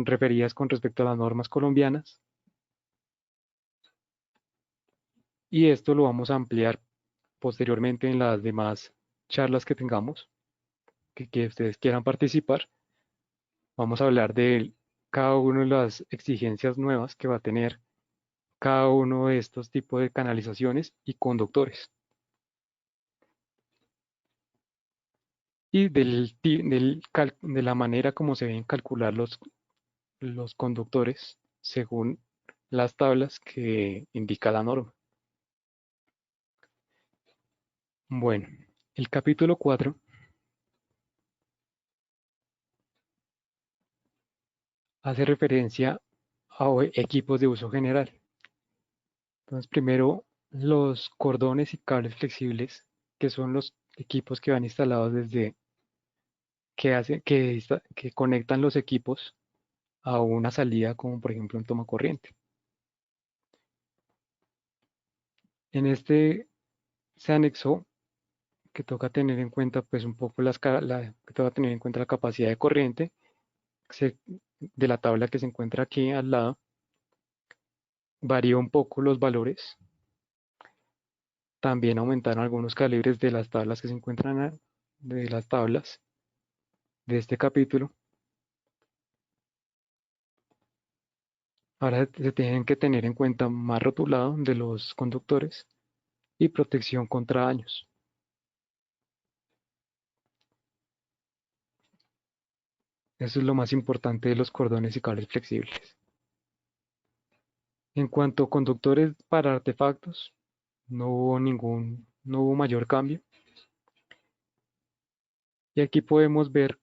referidas con respecto a las normas colombianas, y esto lo vamos a ampliar posteriormente en las demás charlas que tengamos, que ustedes quieran participar. Vamos a hablar de cada una de las exigencias nuevas que va a tener cada uno de estos tipos de canalizaciones y conductores. Y de la manera como se deben calcular los conductores según las tablas que indica la norma. Bueno, el capítulo 4 hace referencia a equipos de uso general. Entonces, primero, los cordones y cables flexibles, que son los equipos que van instalados desde que conectan los equipos a una salida, como por ejemplo un toma corriente. En este se anexó que toca tener en cuenta pues un poco que toca tener en cuenta la capacidad de corriente de la tabla que se encuentra aquí al lado, varió un poco los valores. También aumentaron algunos calibres de las tablas que se encuentran de las tablas de este capítulo. Ahora se tienen que tener en cuenta más rotulado de los conductores y protección contra daños. Eso es lo más importante de los cordones y cables flexibles. En cuanto a conductores para artefactos, no hubo mayor cambio. Y aquí podemos ver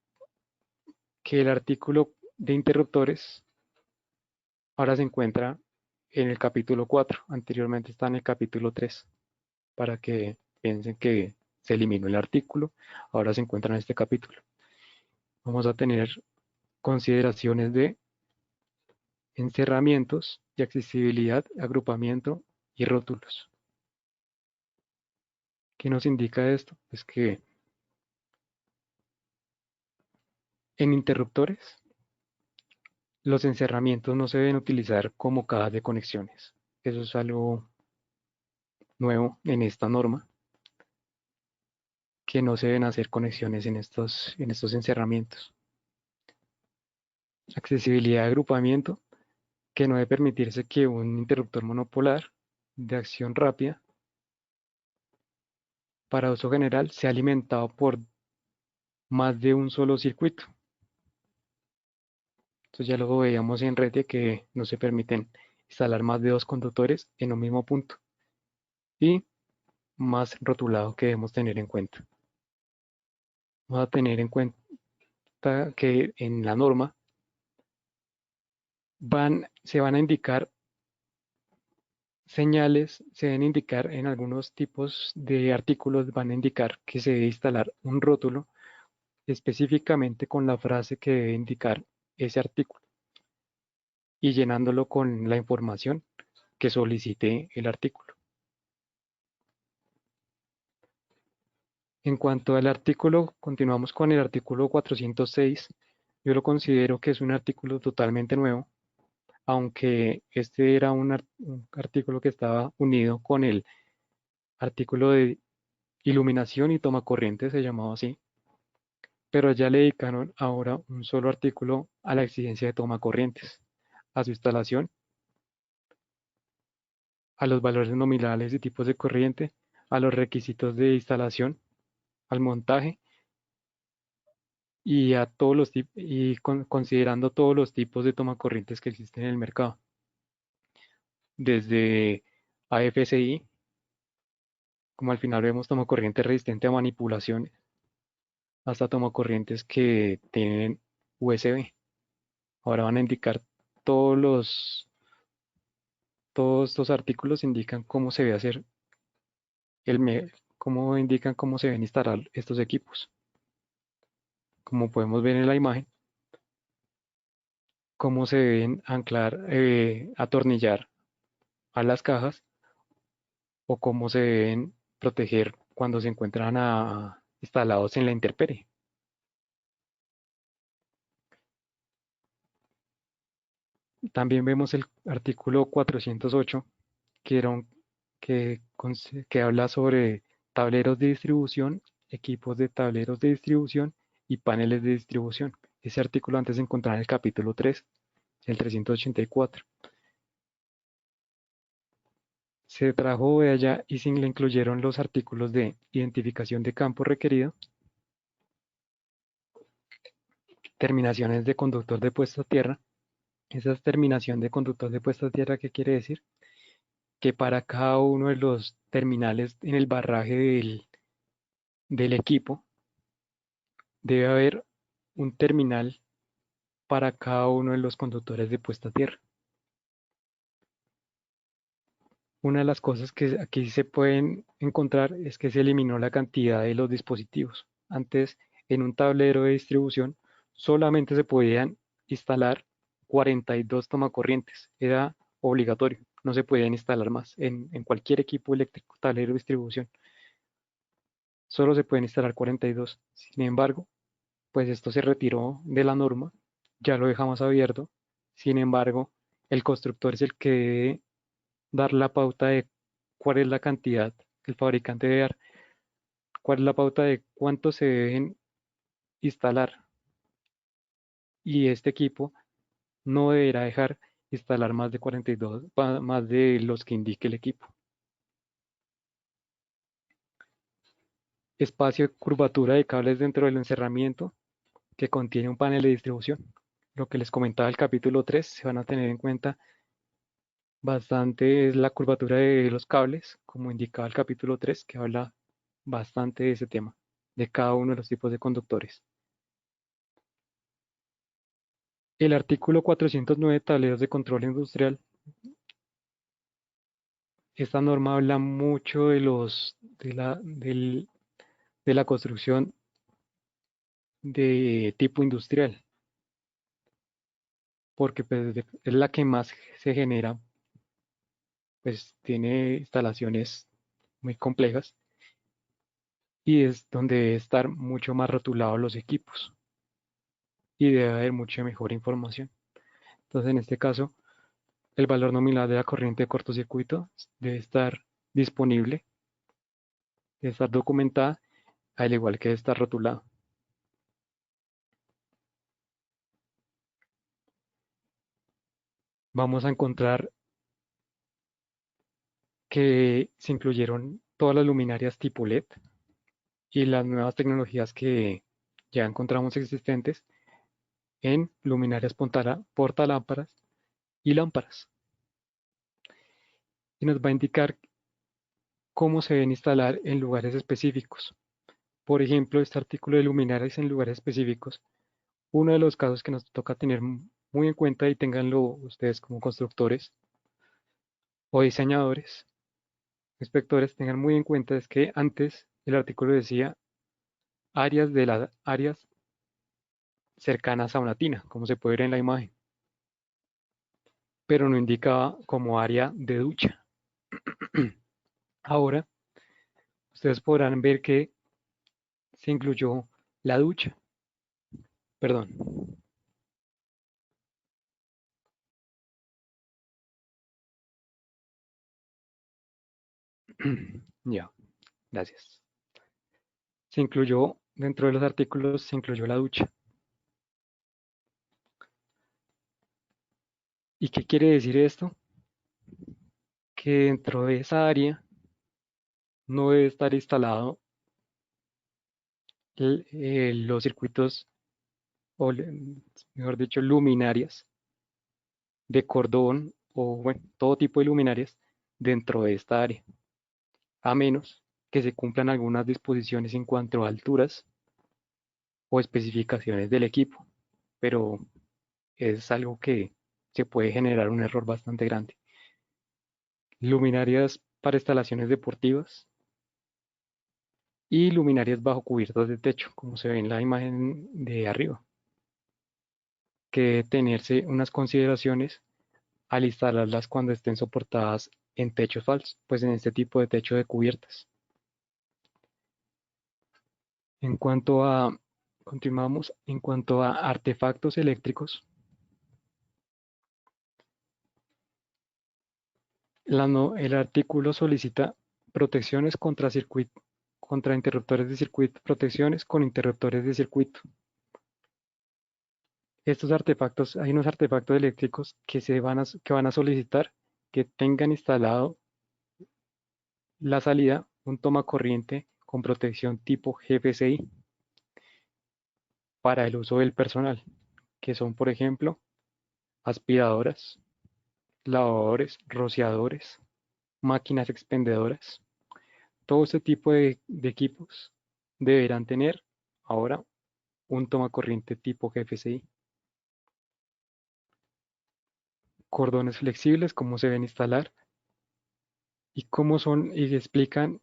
que el artículo de interruptores ahora se encuentra en el capítulo 4. Anteriormente está en el capítulo 3. Para que piensen que se eliminó el artículo, ahora se encuentra en este capítulo. Vamos a tener consideraciones de encerramientos y accesibilidad, agrupamiento y rótulos. ¿Qué nos indica esto? Pues que en interruptores los encerramientos no se deben utilizar como cajas de conexiones. Eso es algo nuevo en esta norma, que no se deben hacer conexiones en estos encerramientos. Accesibilidad de agrupamiento, que no debe permitirse que un interruptor monopolar de acción rápida para uso general sea alimentado por más de un solo circuito. Entonces ya lo veíamos en red de que no se permiten instalar más de dos conductores en un mismo punto. Y más rotulado que debemos tener en cuenta. Vamos a tener en cuenta que en la norma se van a indicar señales, se deben indicar en algunos tipos de artículos, van a indicar que se debe instalar un rótulo específicamente con la frase que debe indicar ese artículo y llenándolo con la información que solicite el artículo. En cuanto al artículo, continuamos con el artículo 406. Yo lo considero que es un artículo totalmente nuevo, aunque este era un artículo que estaba unido con el artículo de iluminación y toma corriente, se llamaba así, pero ya le dedicaron ahora un solo artículo a la exigencia de toma corrientes, a su instalación, a los valores nominales y tipos de corriente, a los requisitos de instalación, al montaje y a todos los considerando todos los tipos de toma corrientes que existen en el mercado, desde AFSI, como al final vemos toma corriente resistente a manipulaciones, hasta tomacorrientes que tienen USB. Ahora van a indicar todos estos artículos indican cómo se debe hacer cómo indican cómo se deben instalar estos equipos. Como podemos ver en la imagen, cómo se deben anclar, atornillar a las cajas o cómo se deben proteger cuando se encuentran instalados en la intemperie. También vemos el artículo 408, que, era que habla sobre tableros de distribución, equipos de tableros de distribución y paneles de distribución. Ese artículo antes se encontraba en el capítulo 3, el 384. Se trajo de allá y se le incluyeron los artículos de identificación de campo requerido, terminaciones de conductor de puesta a tierra. Esa terminación de conductor de puesta a tierra, ¿qué quiere decir? Que para cada uno de los terminales en el barraje del equipo debe haber un terminal para cada uno de los conductores de puesta a tierra. Una de las cosas que aquí se pueden encontrar es que se eliminó la cantidad de los dispositivos. Antes, en un tablero de distribución, solamente se podían instalar 42 tomacorrientes. Era obligatorio, no se podían instalar más. En cualquier equipo eléctrico, tablero de distribución, solo se pueden instalar 42. Sin embargo, pues esto se retiró de la norma ya lo dejamos abierto. Sin embargo, el constructor es el que debe dar la pauta de cuál es la cantidad, el fabricante debe dar cuál es la pauta de cuánto se deben instalar. Y este equipo no deberá dejar instalar más de 42, más de los que indique el equipo. Espacio de curvatura de cables dentro del encerramiento que contiene un panel de distribución. Lo que les comentaba el capítulo 3, se van a tener en cuenta bastante es la curvatura de los cables, como indicaba el capítulo 3, que habla bastante de ese tema, de cada uno de los tipos de conductores. El artículo 409, tableros de control industrial. Esta norma habla mucho de la construcción de tipo industrial, porque pues, es la que más se genera, pues tiene instalaciones muy complejas y es donde debe estar mucho más rotulados los equipos y debe haber mucha mejor información. Entonces, en este caso, el valor nominal de la corriente de cortocircuito debe estar disponible, debe estar documentada, al igual que debe estar rotulado. Vamos a encontrar que se incluyeron todas las luminarias tipo LED y las nuevas tecnologías que ya encontramos existentes en luminarias portalámparas y lámparas. Y nos va a indicar cómo se deben instalar en lugares específicos. Por ejemplo, este artículo de luminarias en lugares específicos, uno de los casos que nos toca tener muy en cuenta y ténganlo ustedes como constructores o diseñadores, inspectores, tengan muy en cuenta es que antes el artículo decía áreas de las áreas cercanas a una tina, como se puede ver en la imagen, pero no indicaba como área de ducha. Ahora ustedes podrán ver que se incluyó la ducha, perdón. Ya, gracias. Se incluyó, dentro de los artículos, se incluyó la ducha. ¿Y qué quiere decir esto? Que dentro de esa área no debe estar instalado los circuitos, o mejor dicho, luminarias de cordón o bueno, todo tipo de luminarias dentro de esta área, a menos que se cumplan algunas disposiciones en cuanto a alturas o especificaciones del equipo, pero es algo que se puede generar un error bastante grande. Luminarias para instalaciones deportivas y luminarias bajo cubiertas de techo, como se ve en la imagen de arriba, que debe tenerse unas consideraciones al instalarlas cuando estén soportadas en techos falsos, pues en este tipo de techo de cubiertas. En cuanto a, continuamos, en cuanto a artefactos eléctricos, el artículo solicita protecciones contra interruptores de circuito, protecciones con interruptores de circuito. Estos artefactos, hay unos artefactos eléctricos que van a solicitar que tengan instalado la salida, un toma corriente con protección tipo GFCI para el uso del personal, que son, por ejemplo, aspiradoras, lavadores, rociadores, máquinas expendedoras. Todo este tipo de equipos deberán tener ahora un toma corriente tipo GFCI. Cordones flexibles, cómo se deben instalar y cómo son, y explican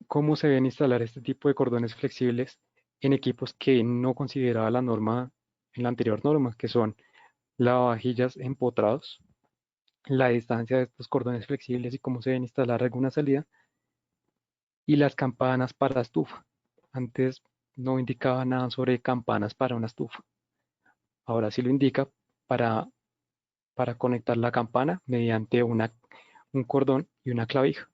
cómo se deben instalar este tipo de cordones flexibles en equipos que no consideraba la norma en la anterior norma, que son lavavajillas empotrados, la distancia de estos cordones flexibles y cómo se deben instalar alguna salida, y las campanas para estufa. Antes no indicaba nada sobre campanas para una estufa. Ahora sí lo indica para, para conectar la campana mediante un cordón y una clavija.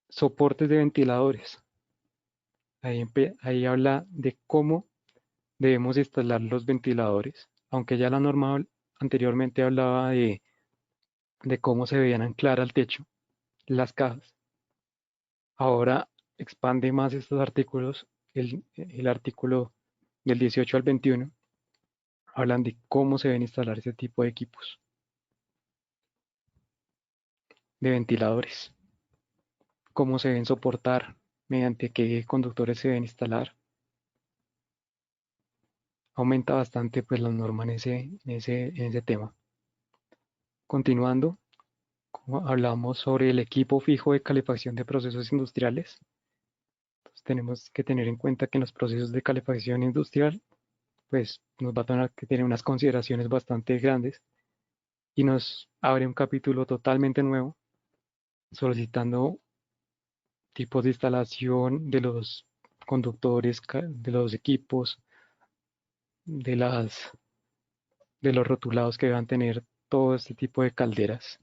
Soportes de ventiladores. Ahí habla de cómo debemos instalar los ventiladores, aunque ya la norma anteriormente hablaba de cómo se debían anclar al techo las cajas. Ahora expande más estos artículos, el artículo del 18 al 21, hablan de cómo se deben instalar ese tipo de equipos de ventiladores, cómo se deben soportar, mediante qué conductores se deben instalar. Aumenta bastante pues la norma en ese tema. Continuando, como hablamos sobre el equipo fijo de calefacción de procesos industriales. Entonces, tenemos que tener en cuenta que en los procesos de calefacción industrial, pues nos va a tener que tener unas consideraciones bastante grandes y nos abre un capítulo totalmente nuevo solicitando tipos de instalación de los conductores, de los equipos, de las de los rotulados que van a tener todo este tipo de calderas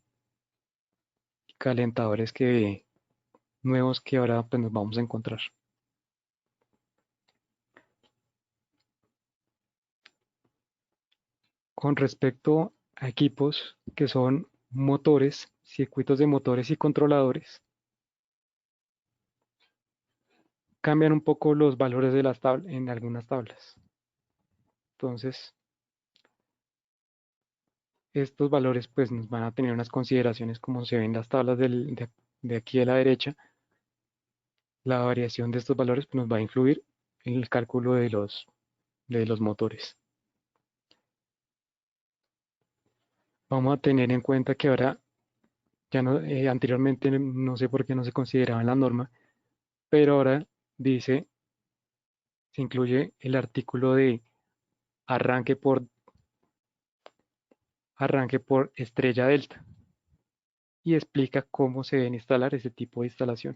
y calentadores nuevos que ahora pues, nos vamos a encontrar. Con respecto a equipos que son motores, circuitos de motores y controladores, cambian un poco los valores de las tablas en algunas tablas. Entonces, estos valores pues nos van a tener unas consideraciones como se ven las tablas de aquí a la derecha. La variación de estos valores pues, nos va a influir en el cálculo de los motores. Vamos a tener en cuenta que ahora, ya no, anteriormente no sé por qué no se consideraba en la norma, pero ahora dice, se incluye el artículo de arranque por, arranque por estrella delta y explica cómo se debe instalar ese tipo de instalación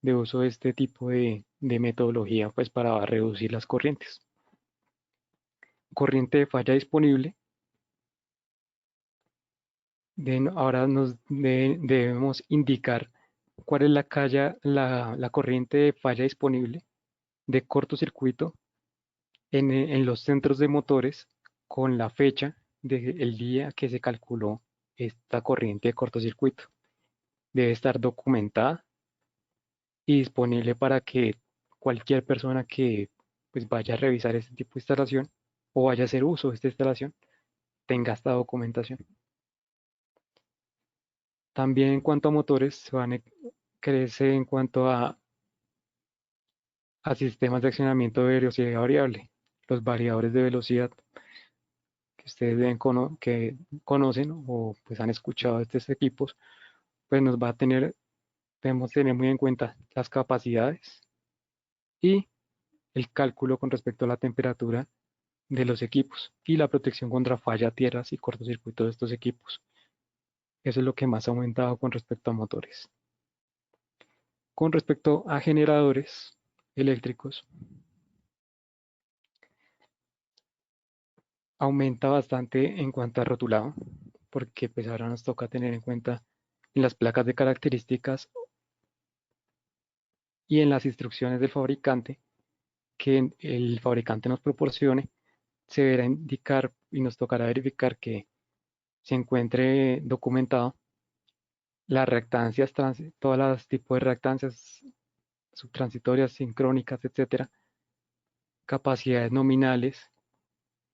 de uso de este tipo de metodología pues para reducir las corrientes. Corriente de falla disponible. Ahora debemos indicar cuál es la corriente de falla disponible de cortocircuito en los centros de motores con la fecha del día que se calculó esta corriente de cortocircuito. Debe estar documentada y disponible para que cualquier persona que pues, vaya a revisar este tipo de instalación o vaya a hacer uso de esta instalación tenga esta documentación. También en cuanto a motores, crece en cuanto a sistemas de accionamiento de velocidad variable, los variadores de velocidad que ustedes que conocen o pues han escuchado de estos equipos, pues debemos tener muy en cuenta las capacidades y el cálculo con respecto a la temperatura de los equipos y la protección contra falla, tierras y cortocircuito de estos equipos. Eso es lo que más ha aumentado con respecto a motores. Con respecto a generadores eléctricos, aumenta bastante en cuanto a rotulado, porque pues ahora nos toca tener en cuenta en las placas de características y en las instrucciones del fabricante que el fabricante nos proporcione, se deberá indicar y nos tocará verificar que se encuentre documentado las reactancias, todos los tipos de reactancias subtransitorias, sincrónicas, etcétera, capacidades nominales,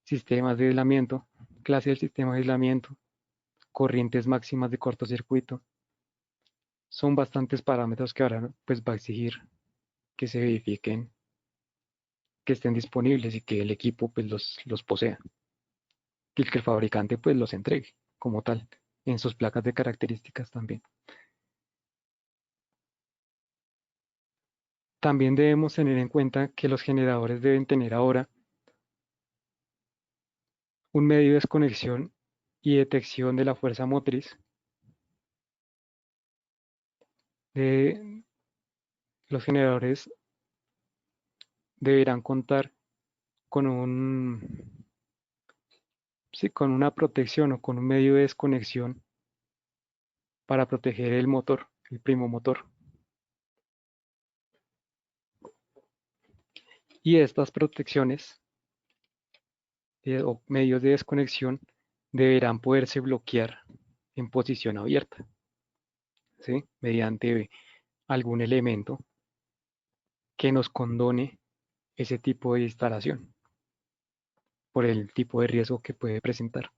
sistemas de aislamiento, clase del sistema de aislamiento, corrientes máximas de cortocircuito. Son bastantes parámetros que ahora pues, va a exigir que se verifiquen, que estén disponibles y que el equipo pues, los posea. Y que el fabricante pues, los entregue como tal en sus placas de características también. También debemos tener en cuenta que los generadores deben tener ahora un medio de desconexión y detección de la fuerza motriz de los generadores deberán contar con con una protección o con un medio de desconexión para proteger el motor, el primo motor. Y estas protecciones o medios de desconexión deberán poderse bloquear en posición abierta, ¿sí? Mediante algún elemento que nos condone ese tipo de instalación por el tipo de riesgo que puede presentar.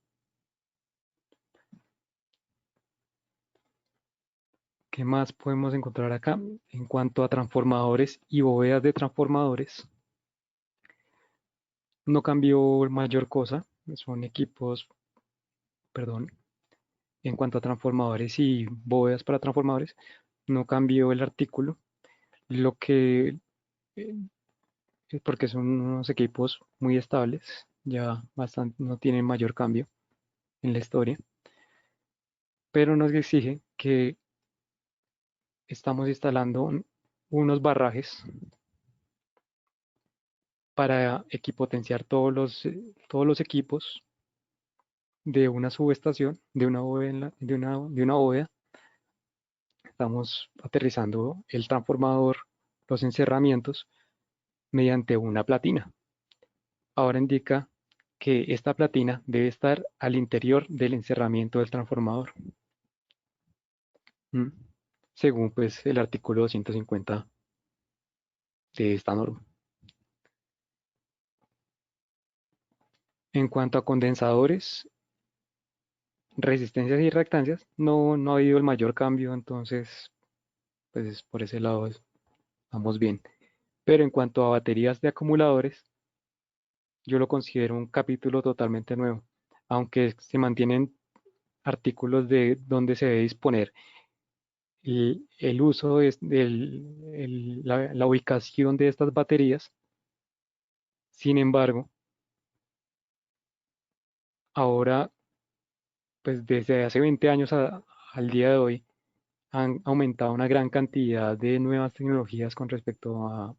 ¿Qué más podemos encontrar acá? En cuanto a transformadores y bóvedas de transformadores, no cambió mayor cosa, son equipos, perdón, en cuanto a transformadores y bóvedas para transformadores, no cambió el artículo, lo que, eh, porque son unos equipos muy estables, ya bastante, no tienen mayor cambio en la historia, pero nos exige que estamos instalando unos barrajes para equipotenciar todos los equipos de una subestación, de una bóveda, de una bóveda. Estamos aterrizando el transformador, los encerramientos, mediante una platina. Ahora indica que esta platina debe estar al interior del encerramiento del transformador, ¿m? Según pues el artículo 250 de esta norma. En cuanto a condensadores, resistencias y reactancias, no ha habido el mayor cambio, entonces pues por ese lado vamos bien. Pero en cuanto a baterías de acumuladores, yo lo considero un capítulo totalmente nuevo, aunque se mantienen artículos de donde se debe disponer el uso la ubicación de estas baterías. Sin embargo, ahora, pues desde hace 20 años al día de hoy, han aumentado una gran cantidad de nuevas tecnologías con respecto a-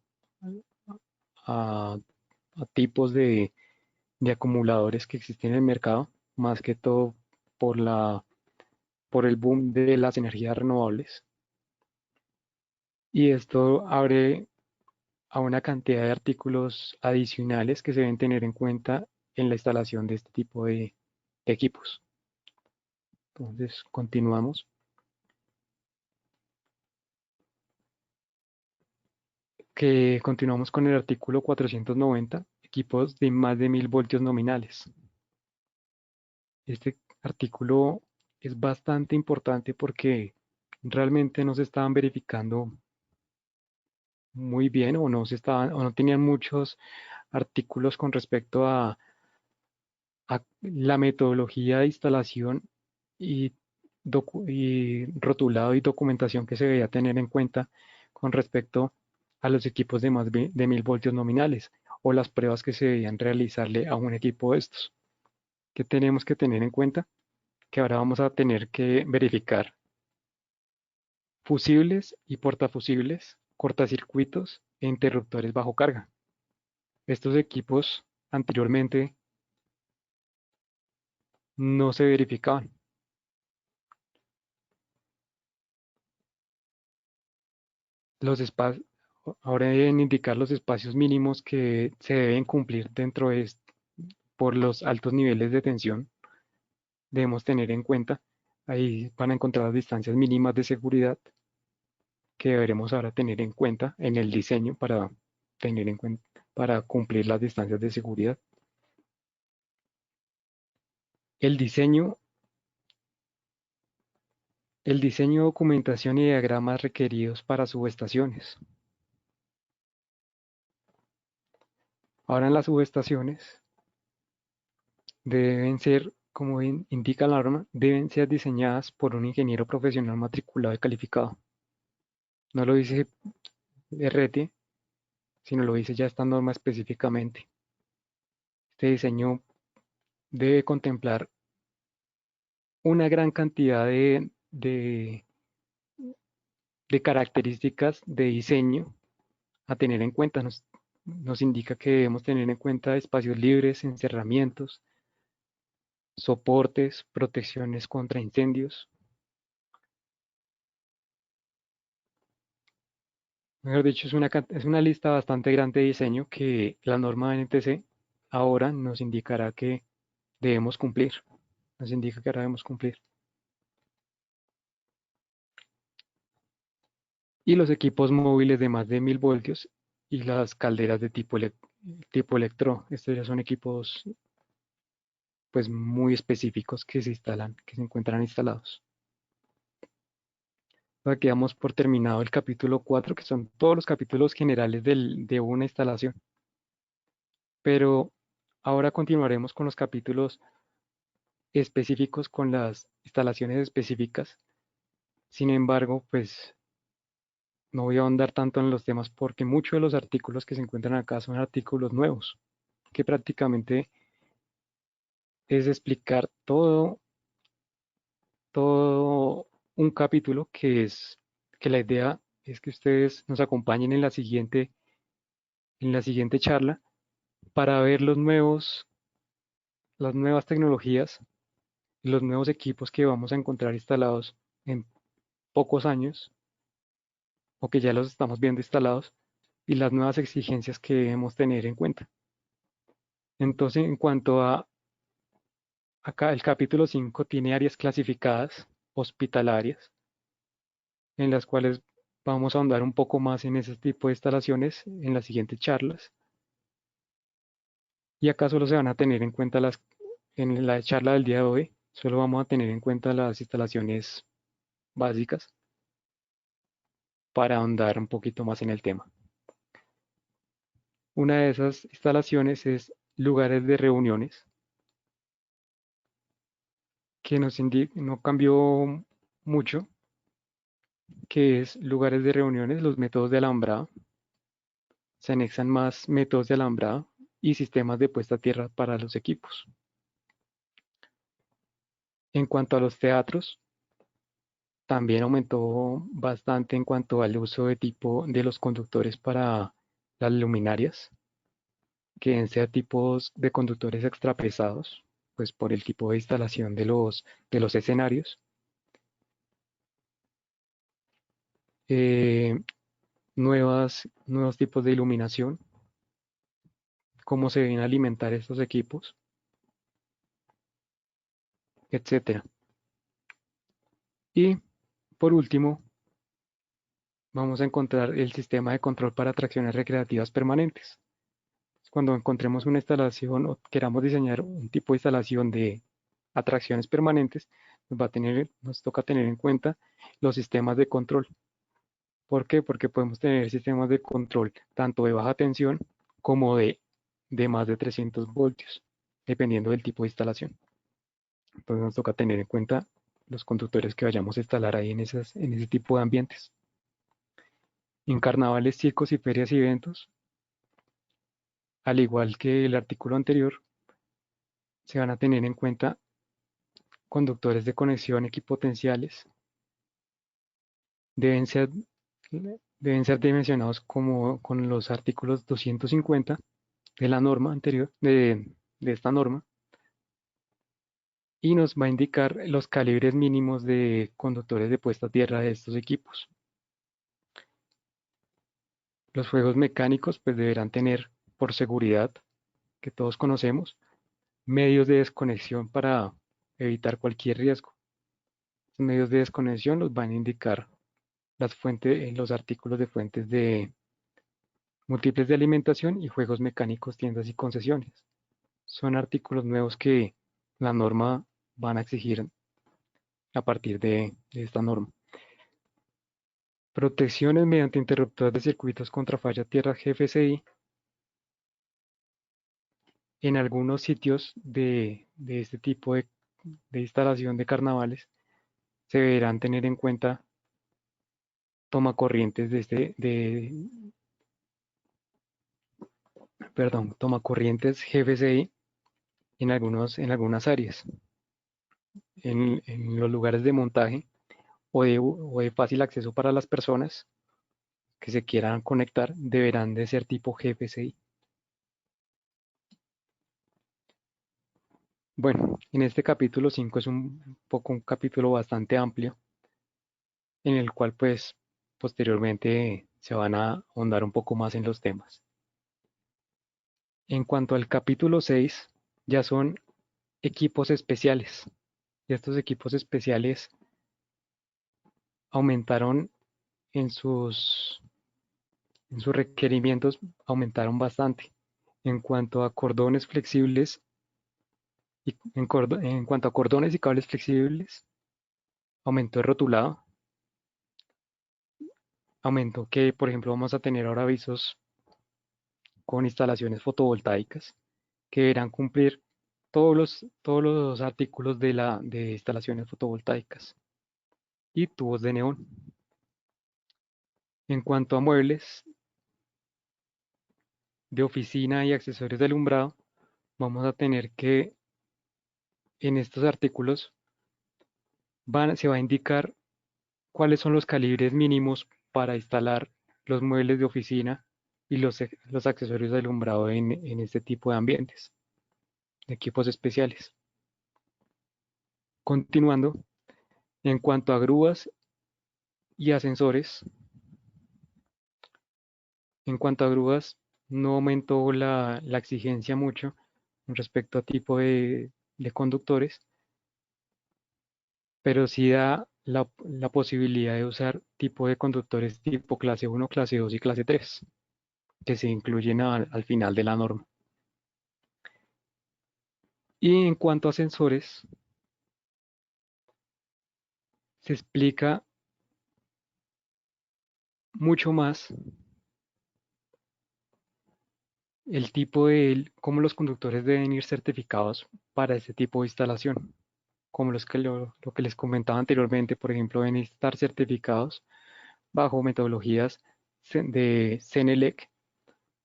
a tipos de acumuladores que existen en el mercado, más que todo por por el boom de las energías renovables. Y esto abre a una cantidad de artículos adicionales que se deben tener en cuenta en la instalación de este tipo de equipos. Entonces, continuamos. Continuamos con el artículo 490, equipos de más de 1000 voltios nominales. Este artículo es bastante importante porque realmente no se estaban verificando muy bien o no tenían muchos artículos con respecto a la metodología de instalación y, y rotulado y documentación que se debía tener en cuenta con respecto a los equipos de más de 1000 voltios nominales o las pruebas que se debían realizarle a un equipo de estos. ¿Qué tenemos que tener en cuenta? Que ahora vamos a tener que verificar fusibles y portafusibles, cortacircuitos e interruptores bajo carga. Estos equipos anteriormente no se verificaban. Los espacios, ahora deben indicar los espacios mínimos que se deben cumplir dentro de por los altos niveles de tensión. Debemos tener en cuenta, ahí van a encontrar las distancias mínimas de seguridad que deberemos ahora tener en cuenta en el diseño para tener en cuenta, para cumplir las distancias de seguridad. El diseño, el diseño, documentación y diagramas requeridos para subestaciones. Ahora en las subestaciones deben ser, como indica la norma, deben ser diseñadas por un ingeniero profesional matriculado y calificado. No lo dice RT, sino lo dice ya esta norma específicamente. Este diseño debe contemplar una gran cantidad de características de diseño a tener en cuenta. nos indica que debemos tener en cuenta espacios libres, encerramientos, soportes, protecciones contra incendios. Mejor dicho, es una lista bastante grande de diseño que la norma NTC ahora nos indicará que debemos cumplir. Nos indica que ahora debemos cumplir. Y los equipos móviles de más de 1000 voltios y las calderas de tipo electro. Estos ya son equipos pues muy específicos que se instalan, que se encuentran instalados. Aquí damos por terminado el capítulo 4, que son todos los capítulos generales de una instalación. Pero ahora continuaremos con los capítulos específicos, con las instalaciones específicas. Sin embargo, pues no voy a ahondar tanto en los temas porque muchos de los artículos que se encuentran acá son artículos nuevos, que prácticamente es explicar todo un capítulo que la idea es que ustedes nos acompañen en la siguiente charla para ver las nuevas tecnologías, los nuevos equipos que vamos a encontrar instalados en pocos años o que ya los estamos viendo instalados y las nuevas exigencias que debemos tener en cuenta. Entonces, en cuanto a acá, el capítulo 5 tiene áreas clasificadas hospitalarias en las cuales vamos a ahondar un poco más en ese tipo de instalaciones en las siguientes charlas. Y acá solo se van a tener en cuenta en la charla del día de hoy, solo vamos a tener en cuenta las instalaciones básicas para ahondar un poquito más en el tema. Una de esas instalaciones es lugares de reuniones, que no cambió mucho, que es lugares de reuniones, los métodos de alambrado. Se anexan más métodos de alambrado y sistemas de puesta a tierra para los equipos. En cuanto a los teatros, también aumentó bastante en cuanto al uso de los conductores para las luminarias, que sean tipos de conductores extrapesados, pues por el tipo de instalación de los escenarios. Eh, nuevos tipos de iluminación, cómo se deben alimentar estos equipos, etcétera. Y por último, vamos a encontrar el sistema de control para atracciones recreativas permanentes. Cuando encontremos una instalación o queramos diseñar un tipo de instalación de atracciones permanentes, nos toca tener en cuenta los sistemas de control. ¿Por qué? Porque podemos tener sistemas de control tanto de baja tensión como de más de 300 voltios, dependiendo del tipo de instalación. Entonces nos toca tener en cuenta los conductores que vayamos a instalar ahí en ese tipo de ambientes. En carnavales, circos y ferias y eventos, al igual que el artículo anterior, se van a tener en cuenta conductores de conexión equipotenciales. Deben ser, deben ser dimensionados como con los artículos 250 de la norma anterior, de esta norma, y nos va a indicar los calibres mínimos de conductores de puesta a tierra de estos equipos. Los juegos mecánicos pues deberán tener, por seguridad, que todos conocemos, medios de desconexión para evitar cualquier riesgo. Los medios de desconexión los van a indicar los artículos de fuentes de múltiples de alimentación y juegos mecánicos, tiendas y concesiones. Son artículos nuevos que la norma van a exigir a partir de esta norma. Protecciones mediante interruptores de circuitos contra falla tierra GFCI. En algunos sitios de este tipo de instalación de carnavales se deberán tener en cuenta tomacorrientes tomacorrientes GFCI en algunas áreas, en los lugares de montaje o de fácil acceso para las personas, que se quieran conectar deberán de ser tipo GFCI. Bueno, en este capítulo 5 es un poco un capítulo bastante amplio en el cual pues posteriormente se van a ahondar un poco más en los temas. En cuanto al capítulo 6, ya son equipos especiales. Y estos equipos especiales aumentaron en sus requerimientos, aumentaron bastante. En cuanto a cordones flexibles y en cuanto a cordones y cables flexibles, aumentó el rotulado, aumentó que, por ejemplo, vamos a tener ahora avisos con instalaciones fotovoltaicas que deberán cumplir todos los artículos de instalaciones fotovoltaicas y tubos de neón. En cuanto a muebles de oficina y accesorios de alumbrado, vamos a tener que en estos artículos se va a indicar cuáles son los calibres mínimos para instalar los muebles de oficina y los accesorios de alumbrado en este tipo de ambientes, de equipos especiales. Continuando, en cuanto a grúas y ascensores, en cuanto a grúas, no aumentó la exigencia mucho con respecto a tipo de conductores, pero sí da la posibilidad de usar tipo de conductores tipo clase 1, clase 2 y clase 3, que se incluyen al final de la norma. Y en cuanto a sensores, se explica mucho más el tipo de cómo los conductores deben ir certificados para este tipo de instalación, como lo que les comentaba anteriormente, por ejemplo, deben estar certificados bajo metodologías de CENELEC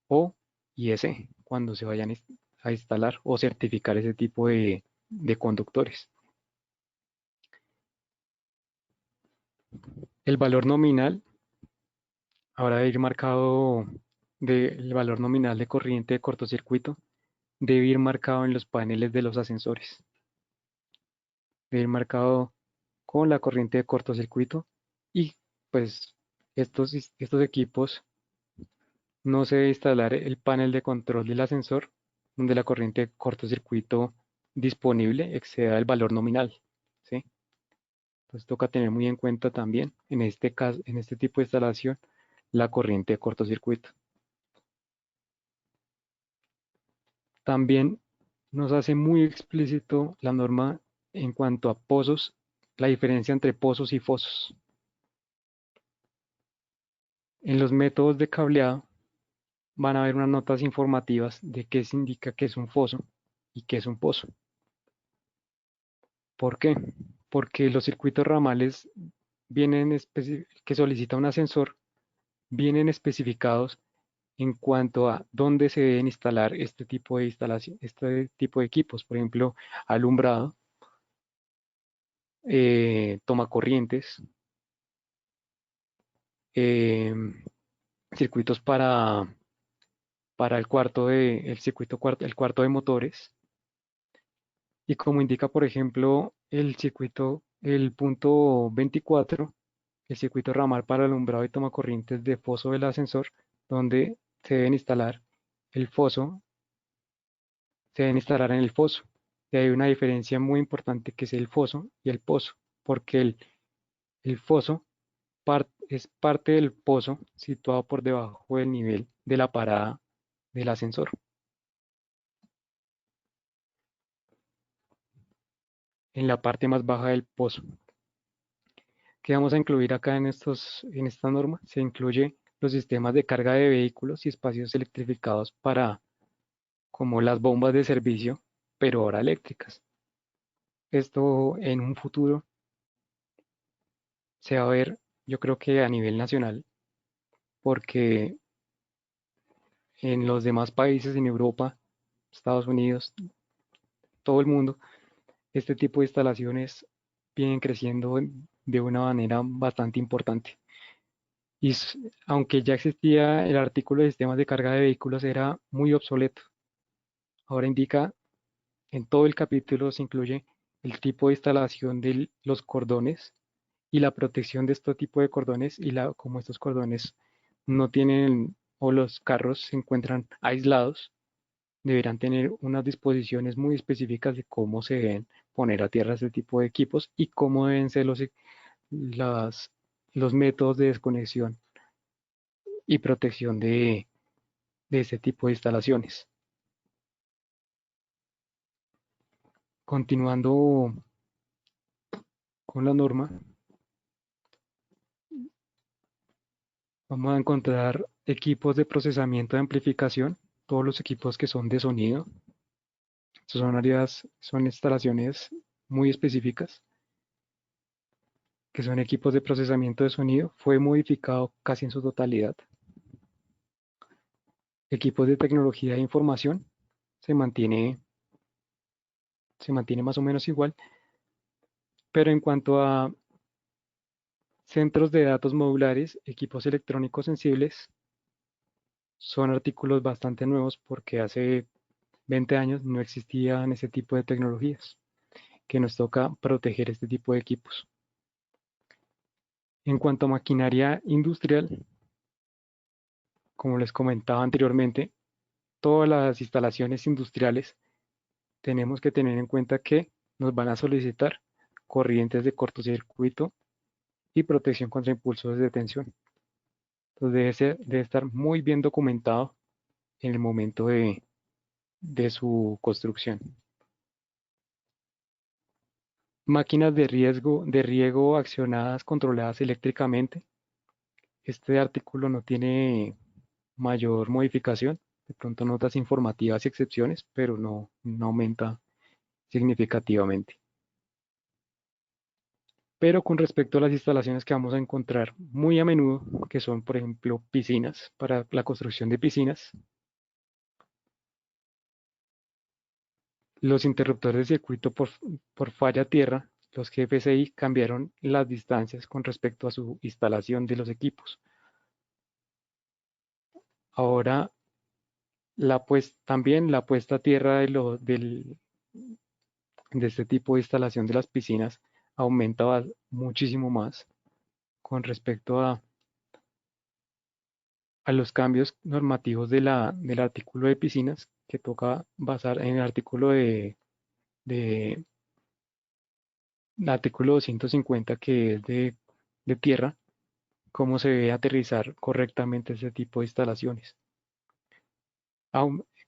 o IS cuando se vayan a instalar o certificar ese tipo de conductores. El valor nominal habrá de ir marcado el valor nominal de corriente de cortocircuito debe ir marcado en los paneles de los ascensores. Debe ir marcado con la corriente de cortocircuito y pues estos equipos no se debe instalar el panel de control del ascensor donde la corriente de cortocircuito disponible exceda el valor nominal, ¿sí? Entonces toca tener muy en cuenta también en este caso, en este tipo de instalación, la corriente de cortocircuito. También nos hace muy explícito la norma en cuanto a pozos, la diferencia entre pozos y fosos. En los métodos de cableado van a haber unas notas informativas de qué se indica que es un foso y qué es un pozo. ¿Por qué? Porque los circuitos ramales que solicita un ascensor vienen especificados en cuanto a dónde se deben instalar este tipo de instalación, este tipo de equipos, por ejemplo, alumbrado, tomacorrientes, eh, circuitos para el cuarto de motores. Y como indica, por ejemplo, el punto 24, el circuito ramal para alumbrado y tomacorrientes de foso del ascensor, donde se deben instalar el foso, se deben instalar en el foso. Y hay una diferencia muy importante que es el foso y el pozo, porque el foso es parte del pozo situado por debajo del nivel de la parada del ascensor. En la parte más baja del pozo. ¿Qué vamos a incluir acá en esta norma? Se incluye los sistemas de carga de vehículos y espacios electrificados como las bombas de servicio, pero ahora eléctricas. Esto en un futuro se va a ver, yo creo que a nivel nacional, porque en los demás países, en Europa, Estados Unidos, todo el mundo, este tipo de instalaciones vienen creciendo de una manera bastante importante. y aunque ya existía el artículo de sistemas de carga de vehículos, era muy obsoleto. Ahora indica, en todo el capítulo se incluye el tipo de instalación de los cordones y la protección de este tipo de cordones y como estos cordones no tienen o los carros se encuentran aislados, deberán tener unas disposiciones muy específicas de cómo se deben poner a tierra este tipo de equipos y cómo deben ser las- los métodos de desconexión y protección de este tipo de instalaciones. Continuando con la norma, vamos a encontrar equipos de procesamiento de amplificación, todos los equipos que son de sonido. Estas son áreas, son instalaciones muy específicas, que son equipos de procesamiento de sonido. Fue modificado casi en su totalidad. Equipos de tecnología de información se mantiene, se mantiene más o menos igual, pero en cuanto a centros de datos modulares, equipos electrónicos sensibles, son artículos bastante nuevos porque hace 20 años no existían ese tipo de tecnologías, que nos toca proteger este tipo de equipos. En cuanto a maquinaria industrial, como les comentaba anteriormente, todas las instalaciones industriales tenemos que tener en cuenta que nos van a solicitar corrientes de cortocircuito y protección contra impulsos de tensión. Entonces debe estar muy bien documentado en el momento de su construcción. Máquinas de riego accionadas, controladas eléctricamente. Este artículo no tiene mayor modificación, de pronto notas informativas y excepciones, pero no aumenta significativamente. Pero con respecto a las instalaciones que vamos a encontrar muy a menudo, que son, por ejemplo, piscinas, para la construcción de piscinas, los interruptores de circuito por falla tierra, los GFCI cambiaron las distancias con respecto a su instalación de los equipos. Ahora, también la puesta a tierra de este tipo de instalación de las piscinas aumenta muchísimo más con respecto a los cambios normativos del artículo de piscinas que toca basar en el artículo de el artículo 250 que es de tierra, cómo se debe aterrizar correctamente ese tipo de instalaciones.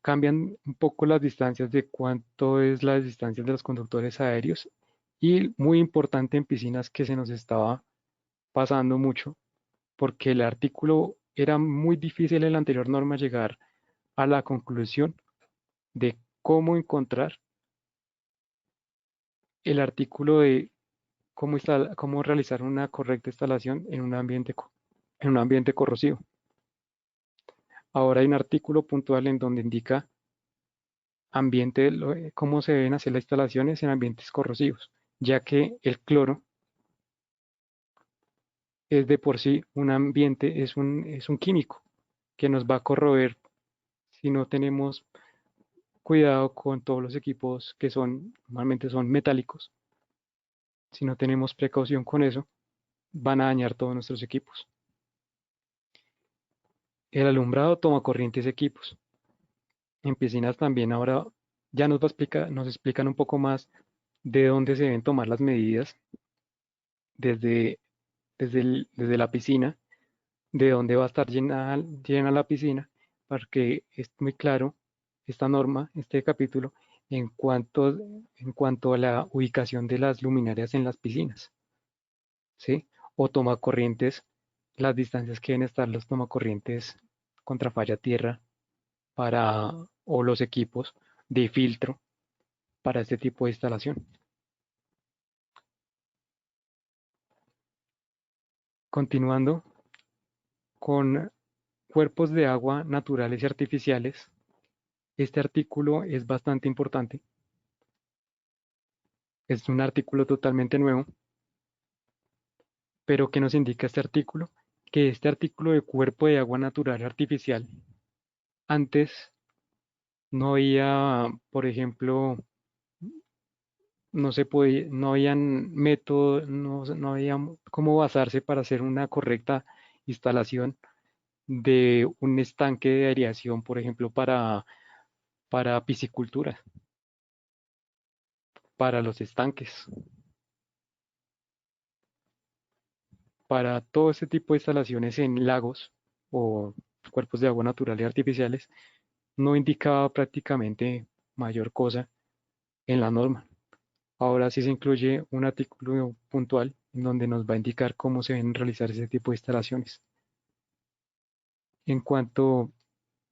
Cambian un poco las distancias de cuánto es las distancias de los conductores aéreos y muy importante en piscinas que se nos estaba pasando mucho porque el artículo era muy difícil en la anterior norma llegar a la conclusión de cómo encontrar el artículo de cómo realizar una correcta instalación en un ambiente corrosivo. Ahora hay un artículo puntual en donde indica cómo se deben hacer las instalaciones en ambientes corrosivos, ya que el cloro es de por sí un ambiente, es un químico que nos va a corroer si no tenemos cuidado con todos los equipos que normalmente son metálicos. Si no tenemos precaución con eso, van a dañar todos nuestros equipos. El alumbrado toma corrientes equipos. En piscinas también ahora ya nos explican un poco más de dónde se deben tomar las medidas desde, desde la piscina, de dónde va a estar llena la piscina, porque es muy claro esta norma, este capítulo, en cuanto a la ubicación de las luminarias en las piscinas, ¿sí? O tomacorrientes, las distancias que deben estar los tomacorrientes contra falla tierra o los equipos de filtro para este tipo de instalación. Continuando con cuerpos de agua naturales y artificiales, este artículo es bastante importante. Es un artículo totalmente nuevo, pero ¿qué nos indica este artículo? que este artículo de cuerpo de agua natural artificial, antes no había, por ejemplo, no se podía, no habían métodos, no había cómo basarse para hacer una correcta instalación de un estanque de aireación, por ejemplo, para piscicultura, para los estanques, para todo este tipo de instalaciones en lagos o cuerpos de agua natural y artificiales, no indicaba prácticamente mayor cosa en la norma. Ahora sí se incluye un artículo puntual en donde nos va a indicar cómo se deben realizar ese tipo de instalaciones. En cuanto,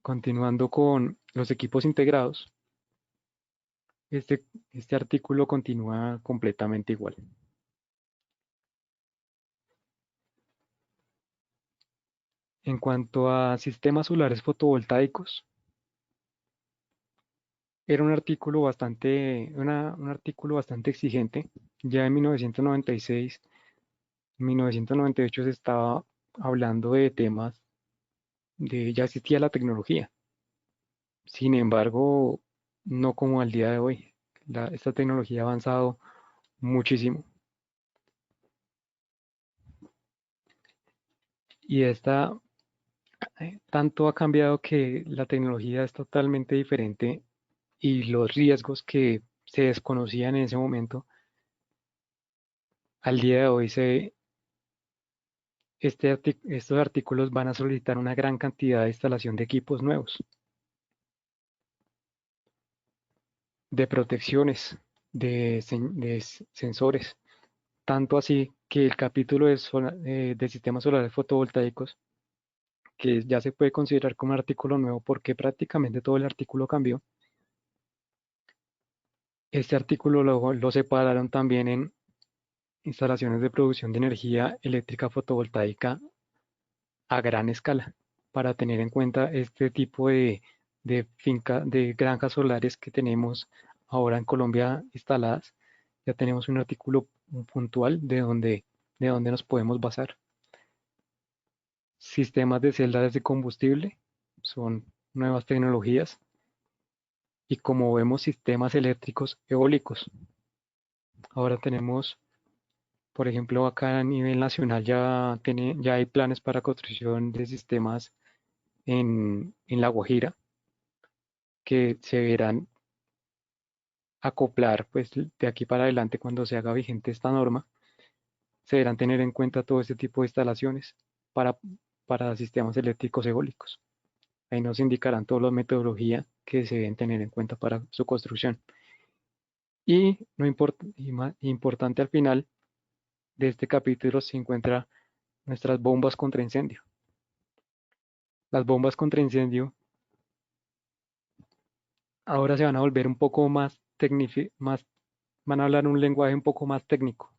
continuando con los equipos integrados, este artículo continúa completamente igual. En cuanto a sistemas solares fotovoltaicos, era un artículo bastante exigente. Ya en 1996, 1998 se estaba hablando de temas ya existía la tecnología. Sin embargo, no como al día de hoy. Esta tecnología ha avanzado muchísimo y tanto ha cambiado que la tecnología es totalmente diferente y los riesgos que se desconocían en ese momento, al día de hoy estos artículos van a solicitar una gran cantidad de instalación de equipos nuevos, de protecciones, de sensores, tanto así que el capítulo de sistemas solares fotovoltaicos, que ya se puede considerar como un artículo nuevo porque prácticamente todo el artículo cambió. Este artículo lo separaron también en instalaciones de producción de energía eléctrica fotovoltaica a gran escala, para tener en cuenta este tipo de granjas solares que tenemos ahora en Colombia instaladas. Ya tenemos un artículo puntual de donde nos podemos basar. Sistemas de celdas de combustible son nuevas tecnologías y como vemos sistemas eléctricos eólicos. Ahora tenemos, por ejemplo, acá a nivel nacional ya hay planes para construcción de sistemas en La Guajira que se verán acoplar pues de aquí para adelante cuando se haga vigente esta norma. Se deberán tener en cuenta todo este tipo de instalaciones para, para sistemas eléctricos eólicos. Ahí nos indicarán todas las metodologías que se deben tener en cuenta para su construcción. Y, no importante al final de este capítulo se encuentra nuestras bombas contra incendio. Las bombas contra incendio ahora se van a volver un poco van a hablar un lenguaje un poco más técnico.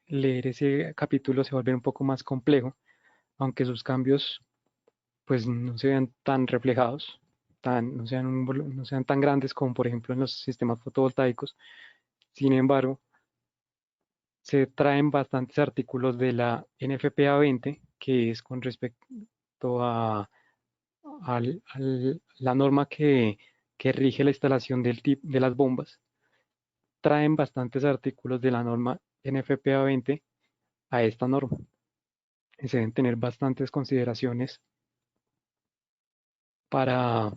Leer ese capítulo se va a volver un poco más complejo, aunque sus cambios pues no se vean tan reflejados, no sean tan grandes como por ejemplo en los sistemas fotovoltaicos. Sin embargo, se traen bastantes artículos de la NFPA 20, que es con respecto la norma que rige la instalación de las bombas. Traen bastantes artículos de la norma NFPA 20 a esta norma. Y se deben tener bastantes consideraciones para,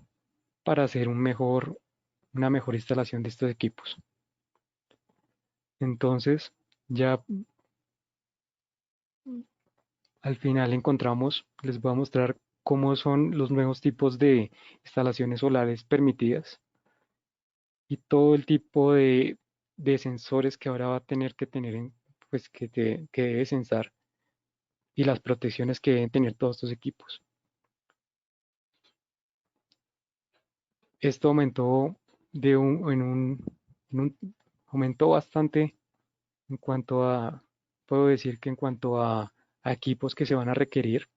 para hacer una mejor instalación de estos equipos. Entonces, ya al final les voy a mostrar cómo son los nuevos tipos de instalaciones solares permitidas y todo el tipo de sensores que ahora va a tener que tener, pues que debe sensar y las protecciones que deben tener todos estos equipos. Esto aumentó aumentó bastante en cuanto puedo decir que en cuanto a equipos que se van a requerir.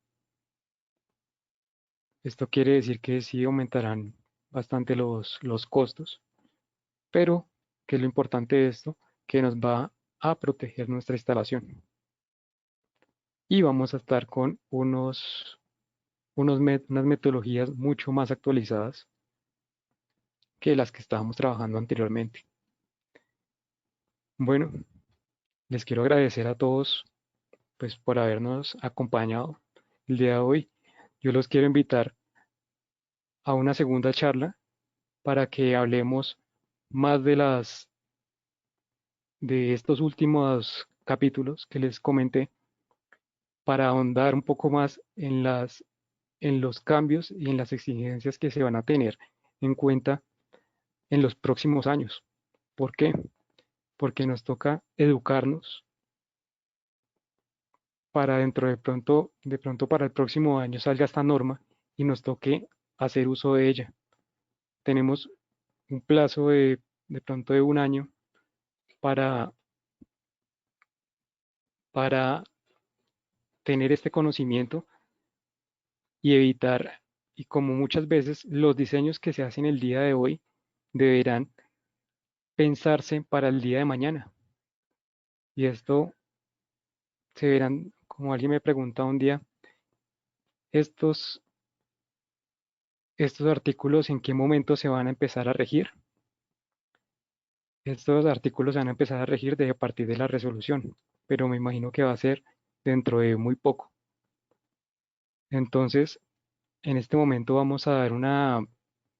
Esto quiere decir que sí aumentarán bastante los costos, pero ¿qué es lo importante de esto? Que nos va a proteger nuestra instalación. y vamos a estar con unas metodologías mucho más actualizadas que las que estábamos trabajando anteriormente. Bueno, les quiero agradecer a todos pues por habernos acompañado el día de hoy. Yo los quiero invitar a una segunda charla para que hablemos más de estos últimos capítulos que les comenté, para ahondar un poco más en los cambios y en las exigencias que se van a tener en cuenta en los próximos años. ¿Por qué? Porque nos toca educarnos para de pronto para el próximo año salga esta norma y nos toque hacer uso de ella. Tenemos un plazo de pronto de un año para, para tener este conocimiento y evitar, y como muchas veces los diseños que se hacen el día de hoy deberán pensarse para el día de mañana. Y esto se verán, como alguien me pregunta un día, estos, estos artículos en qué momento se van a empezar a regir. Estos artículos se van a empezar a regir a partir de la resolución, pero me imagino que va a ser dentro de muy poco. Entonces, en este momento vamos a dar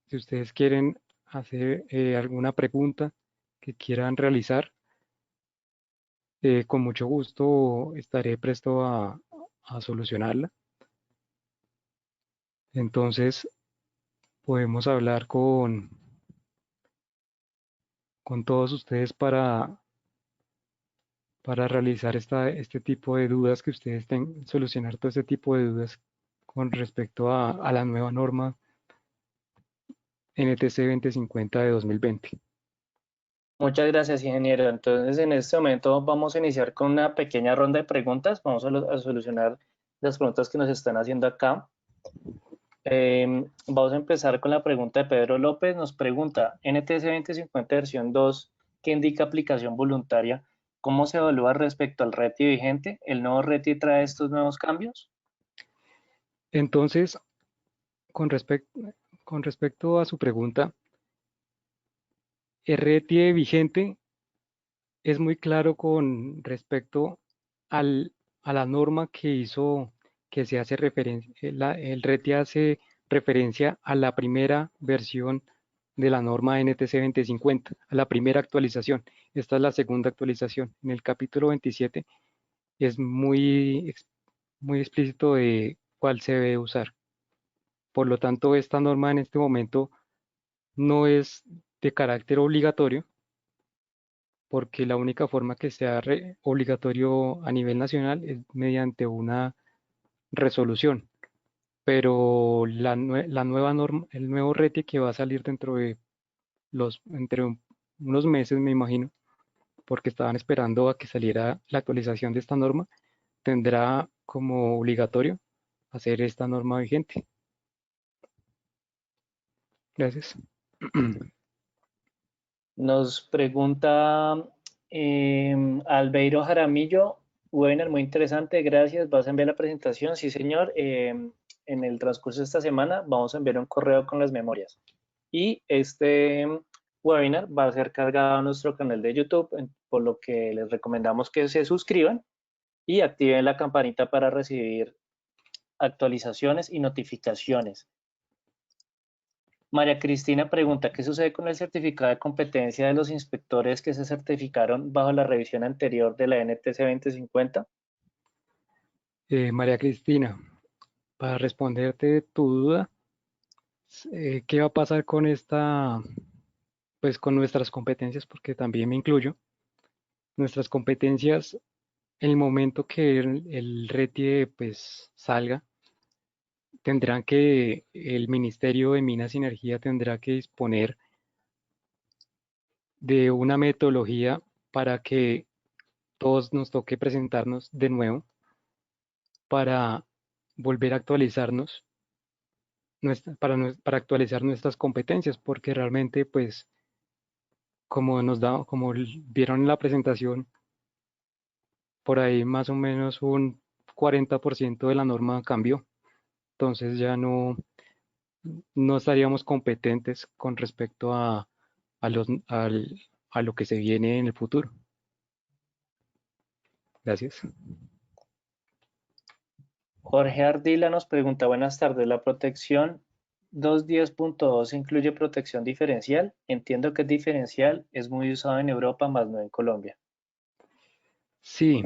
si ustedes quieren hacer alguna pregunta que quieran realizar, con mucho gusto estaré presto a solucionarla. Entonces, podemos hablar con todos ustedes para realizar este tipo de dudas que ustedes tengan, solucionar todo este tipo de dudas con respecto a la nueva norma NTC 2050 de 2020. Muchas gracias, ingeniero. Entonces, en este momento vamos a iniciar con una pequeña ronda de preguntas. Vamos a solucionar las preguntas que nos están haciendo acá. Vamos a empezar con la pregunta de Pedro López. Nos pregunta, NTC 2050 versión 2, que indica aplicación voluntaria, ¿cómo se evalúa respecto al RETI vigente? ¿El nuevo RETI trae estos nuevos cambios? Entonces, con, respect- con respecto a su pregunta, el RETIE vigente es muy claro con respecto a la norma que se hace referencia. El RETIE hace referencia a la primera versión de la norma NTC 2050, a la primera actualización. Esta es la segunda actualización. En el capítulo 27 es muy explícito de cuál se debe usar. Por lo tanto, esta norma en este momento no es de carácter obligatorio, porque la única forma que sea obligatorio a nivel nacional es mediante una resolución. Pero la nueva norma, el nuevo RETI que va a salir dentro de entre unos meses, me imagino, porque estaban esperando a que saliera la actualización de esta norma, tendrá como obligatorio hacer esta norma vigente. Gracias. Nos pregunta Albeiro Jaramillo, webinar muy interesante, gracias. ¿Vas a enviar la presentación? Sí, señor. En el transcurso de esta semana vamos a enviar un correo con las memorias. Y este webinar va a ser cargado a nuestro canal de YouTube, por lo que les recomendamos que se suscriban y activen la campanita para recibir actualizaciones y notificaciones. María Cristina pregunta, ¿qué sucede con el certificado de competencia de los inspectores que se certificaron bajo la revisión anterior de la NTC 2050? María Cristina, para responderte tu duda, ¿qué va a pasar con pues con nuestras competencias? Porque también me incluyo. Nuestras competencias, en el momento que el RETIE pues salga, el Ministerio de Minas y Energía tendrá que disponer de una metodología para que todos nos toque presentarnos de nuevo para volver a actualizarnos, para actualizar nuestras competencias, porque realmente pues como vieron en la presentación, por ahí más o menos 40% de la norma cambió. Entonces ya no estaríamos competentes con respecto a, los, a lo que se viene en el futuro. Gracias. Jorge Ardila nos pregunta, buenas tardes, ¿la protección 210.2 incluye protección diferencial? Entiendo que es diferencial, es muy usado en Europa, más no en Colombia. Sí,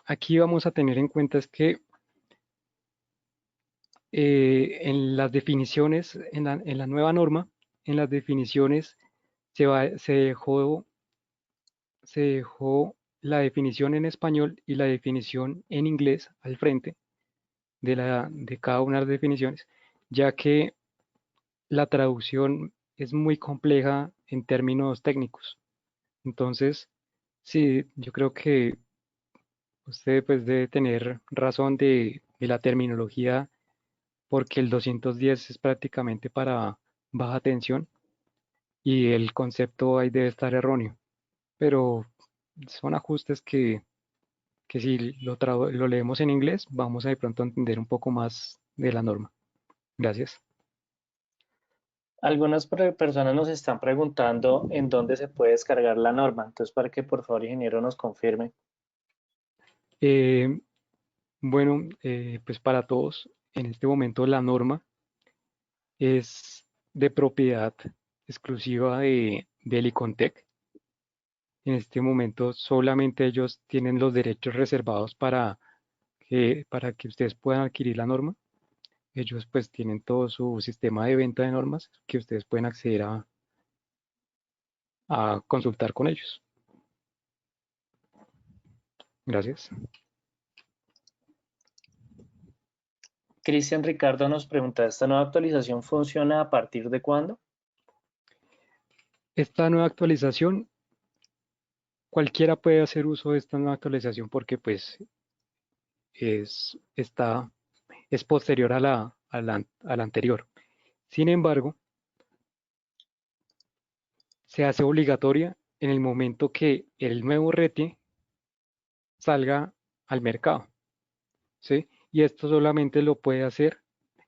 aquí vamos a tener en cuenta es que en las definiciones, en la nueva norma, en las definiciones se dejó la definición en español y la definición en inglés al frente de cada una de las definiciones, ya que la traducción es muy compleja en términos técnicos. Entonces, sí, yo creo que usted pues debe tener razón de la terminología porque el 210 es prácticamente para baja tensión y el concepto ahí debe estar erróneo, pero son ajustes que si lo leemos en inglés vamos a de pronto entender un poco más de la norma. Gracias. Algunas personas nos están preguntando en dónde se puede descargar la norma, entonces para que por favor, ingeniero, nos confirme. Eh, bueno, pues para todos, en este momento la norma es de propiedad exclusiva del ICONTEC. En este momento solamente ellos tienen los derechos reservados para que ustedes puedan adquirir la norma. Ellos pues tienen todo su sistema de venta de normas que ustedes pueden acceder a consultar con ellos. Gracias. Cristian Ricardo nos pregunta, ¿esta nueva actualización funciona a partir de cuándo? Esta nueva actualización, cualquiera puede hacer uso de esta nueva actualización porque pues es, está, es posterior a la anterior. Sin embargo, se hace obligatoria en el momento que el nuevo RETI salga al mercado, ¿sí? Y esto solamente lo puede hacer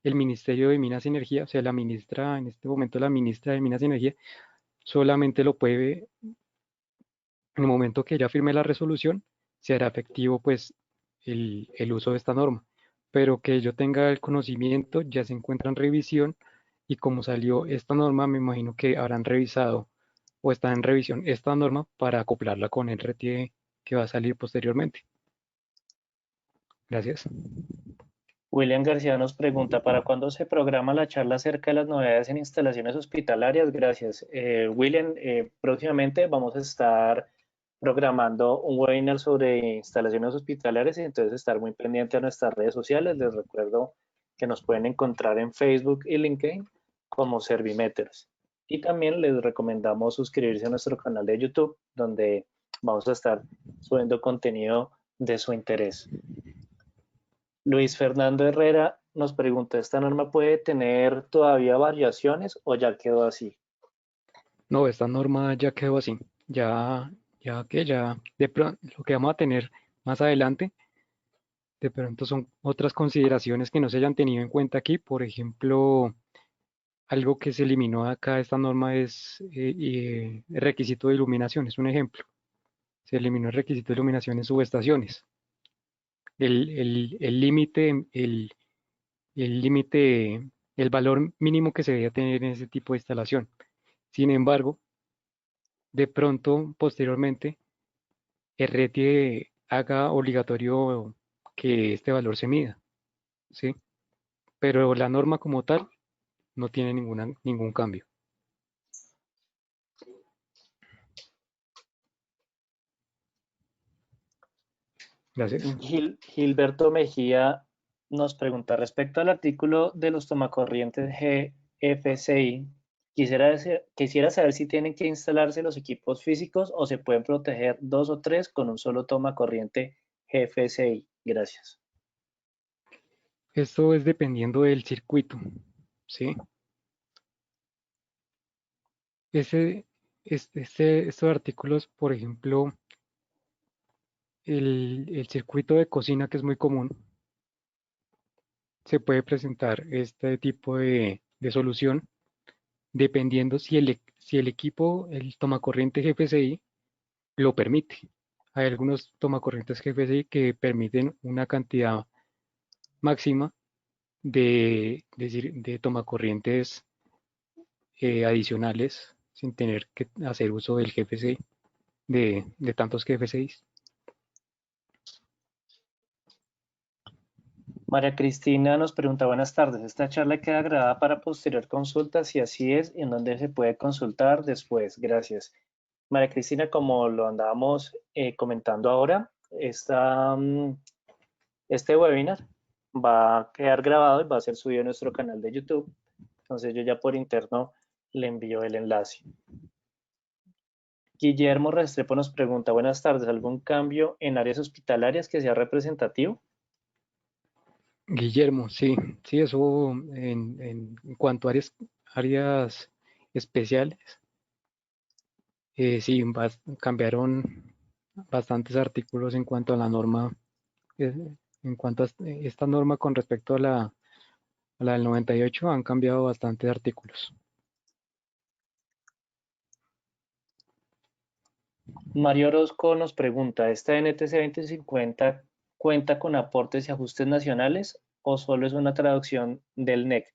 el Ministerio de Minas y Energía, o sea, la ministra, en este momento la ministra de Minas y Energía, solamente lo puede, en el momento que ella firme la resolución, se hará efectivo pues el uso de esta norma. Pero que yo tenga el conocimiento, ya se encuentra en revisión y como salió esta norma, me imagino que habrán revisado o está en revisión esta norma para acoplarla con el RETI que va a salir posteriormente. Gracias. William García nos pregunta, ¿para cuándo se programa la charla acerca de las novedades en instalaciones hospitalarias? Gracias. William, próximamente vamos a estar programando un webinar sobre instalaciones hospitalarias y entonces estar muy pendiente a nuestras redes sociales. Les recuerdo que nos pueden encontrar en Facebook y LinkedIn como Servimeters. Y también les recomendamos suscribirse a nuestro canal de YouTube, donde vamos a estar subiendo contenido de su interés. Luis Fernando Herrera nos pregunta, ¿esta norma puede tener todavía variaciones o ya quedó así? No, esta norma ya quedó así. Ya de pronto lo que vamos a tener más adelante, de pronto son otras consideraciones que no se hayan tenido en cuenta aquí. Por ejemplo, algo que se eliminó de acá de esta norma es el requisito de iluminación, es un ejemplo. Se eliminó el requisito de iluminación en subestaciones. El límite, el límite, el valor mínimo que se debía tener en ese tipo de instalación. Sin embargo, de pronto, posteriormente, el RETI haga obligatorio que este valor se mida, ¿sí? Pero la norma como tal no tiene ningún cambio. Gracias. Gilberto Mejía nos pregunta, respecto al artículo de los tomacorrientes GFCI, quisiera saber si tienen que instalarse los equipos físicos o se pueden proteger dos o tres con un solo tomacorriente GFCI. Gracias. Esto es dependiendo del circuito, ¿sí? Estos artículos, por ejemplo, el circuito de cocina, que es muy común, se puede presentar este tipo de solución dependiendo si el equipo, el tomacorriente GFCI, lo permite. Hay algunos tomacorrientes GFCI que permiten una cantidad máxima de tomacorrientes adicionales sin tener que hacer uso del GFCI, de tantos GFCIs. María Cristina nos pregunta, buenas tardes, ¿esta charla queda grabada para posterior consulta? Si así es, ¿en dónde se puede consultar después? Gracias. María Cristina, como lo andábamos comentando ahora, este webinar va a quedar grabado y va a ser subido a nuestro canal de YouTube. Entonces yo ya por interno le envío el enlace. Guillermo Restrepo nos pregunta, buenas tardes, ¿algún cambio en áreas hospitalarias que sea representativo? Guillermo, sí, sí, eso en cuanto a áreas especiales, sí, cambiaron bastantes artículos en cuanto a la norma, eh, en cuanto a esta norma con respecto a la del 98, han cambiado bastantes artículos. Mario Orozco nos pregunta, ¿esta NTC 2050 cuenta con aportes y ajustes nacionales o solo es una traducción del NEC?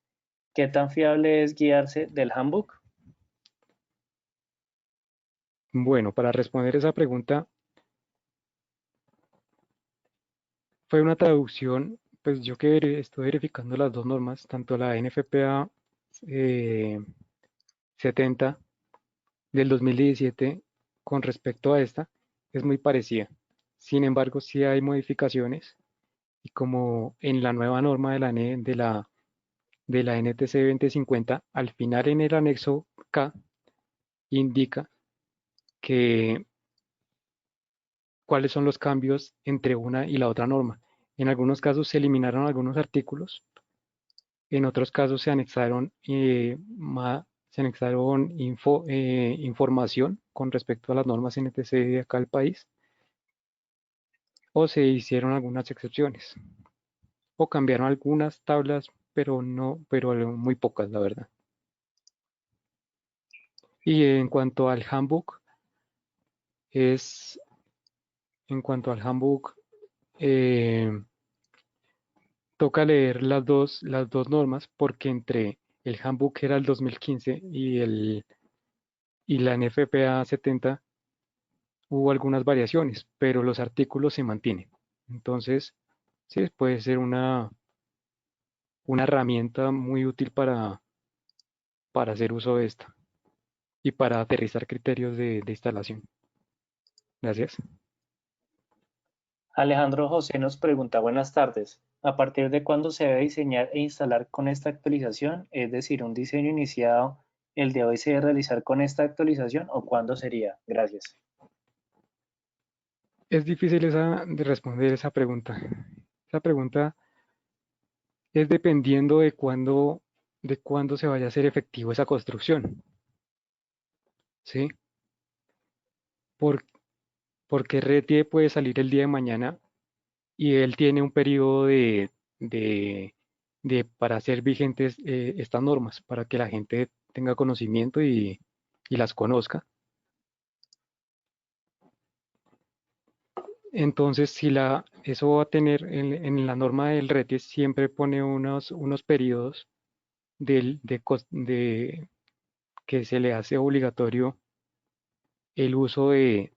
¿Qué tan fiable es guiarse del handbook? Bueno, para responder esa pregunta, fue una traducción, pues yo que estoy verificando las dos normas, tanto la NFPA 70 del 2017 con respecto a esta, es muy parecida. Sin embargo, sí hay modificaciones y como en la nueva norma de de la NTC 2050, al final en el anexo K indica que cuáles son los cambios entre una y la otra norma. En algunos casos se eliminaron algunos artículos, en otros casos se anexaron información con respecto a las normas NTC de acá del país, o se hicieron algunas excepciones, o cambiaron algunas tablas, pero no, pero muy pocas, la verdad. Y en cuanto al handbook, es, en cuanto al handbook, eh, toca leer las dos normas porque entre el handbook era el 2015 y la NFPA 70 hubo algunas variaciones, pero los artículos se mantienen. Entonces, sí, puede ser una herramienta muy útil para hacer uso de esta y para aterrizar criterios de instalación. Gracias. Alejandro José nos pregunta, buenas tardes, ¿a partir de cuándo se debe diseñar e instalar con esta actualización? Es decir, un diseño iniciado el de hoy se debe realizar con esta actualización o cuándo sería? Gracias. Es difícil de responder esa pregunta. Esa pregunta es dependiendo de cuándo se vaya a hacer efectivo esa construcción, ¿sí? Por- Porque RETIE puede salir el día de mañana y él tiene un periodo de, para hacer vigentes estas normas, para que la gente tenga conocimiento y las conozca. Entonces, eso va a tener en la norma del RETIE siempre pone unos periodos de que se le hace obligatorio el uso de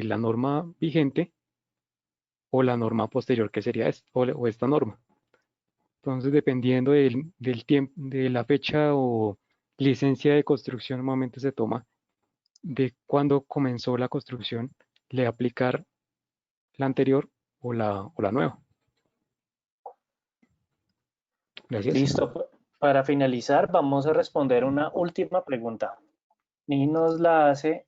la norma vigente o la norma posterior que sería o esta norma. Entonces, dependiendo del tiempo, de la fecha o licencia de construcción, normalmente se toma de cuándo comenzó la construcción, le aplicar la anterior o la nueva. Gracias. Listo. Para finalizar, vamos a responder una última pregunta. Y nos la hace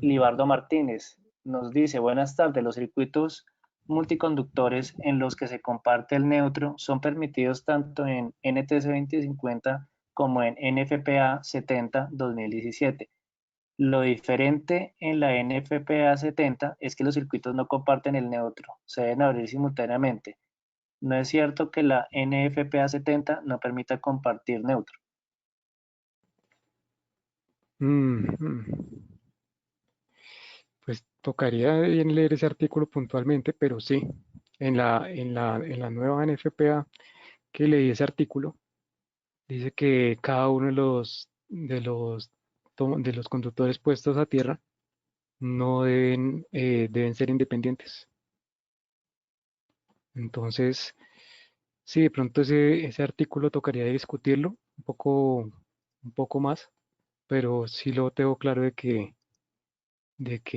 Libardo Martínez. Nos dice, buenas tardes, los circuitos multiconductores en los que se comparte el neutro son permitidos tanto en NTC 2050 como en NFPA 70 2017. Lo diferente en la NFPA 70 es que los circuitos no comparten el neutro, se deben abrir simultáneamente. No es cierto que la NFPA 70 no permita compartir neutro. Mm, mm. Pues tocaría bien leer ese artículo puntualmente, pero sí, en la nueva NFPA que leí ese artículo, dice que cada uno de los conductores puestos a tierra no deben ser independientes. Entonces, sí, de pronto ese artículo tocaría discutirlo un poco más, pero sí lo tengo claro de que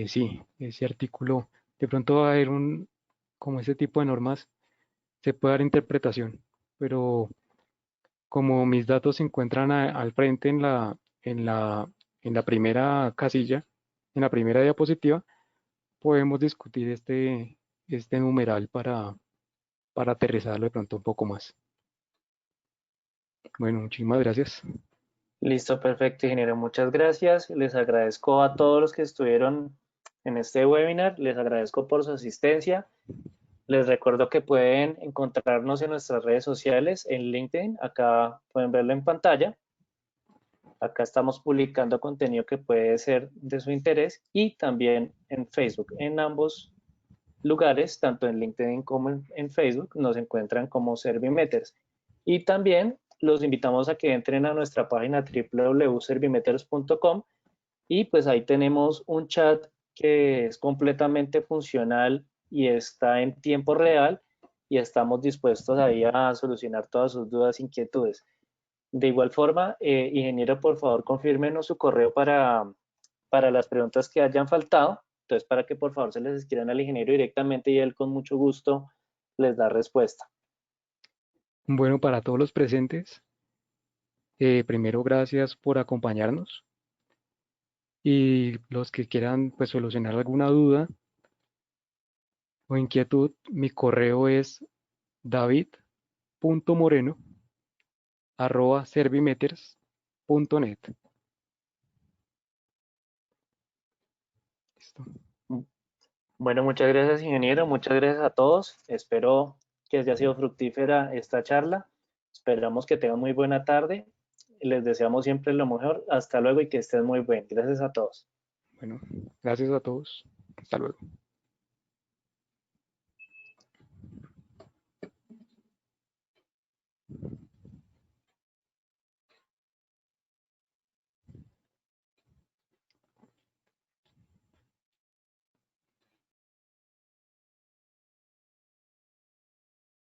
sí, ese artículo, de pronto va a haber como ese tipo de normas, se puede dar interpretación, pero como mis datos se encuentran al frente en la primera casilla, en la primera diapositiva, podemos discutir este numeral para aterrizarlo de pronto un poco más. Bueno, muchísimas gracias. Listo, perfecto, ingeniero. Muchas gracias. Les agradezco a todos los que estuvieron en este webinar. Les agradezco por su asistencia. Les recuerdo que pueden encontrarnos en nuestras redes sociales, en LinkedIn. Acá pueden verlo en pantalla. Acá estamos publicando contenido que puede ser de su interés y también en Facebook. En ambos lugares, tanto en LinkedIn como en Facebook, nos encuentran como Servimeters. Y también los invitamos a que entren a nuestra página www.servimeters.com y pues ahí tenemos un chat que es completamente funcional y está en tiempo real y estamos dispuestos ahí a solucionar todas sus dudas, e inquietudes. De igual forma, ingeniero, por favor, confírmenos su correo para las preguntas que hayan faltado. Entonces, para que por favor se les escriban al ingeniero directamente y él con mucho gusto les da respuesta. Bueno, para todos los presentes, primero gracias por acompañarnos y los que quieran pues solucionar alguna duda o inquietud, mi correo es david.moreno@servimeters.net. Listo. Bueno, muchas gracias, ingeniero. Muchas gracias a todos. Espero que haya sido fructífera esta charla. Esperamos que tengan muy buena tarde. Les deseamos siempre lo mejor. Hasta luego y que estén muy bien. Gracias a todos. Bueno, gracias a todos. Hasta luego.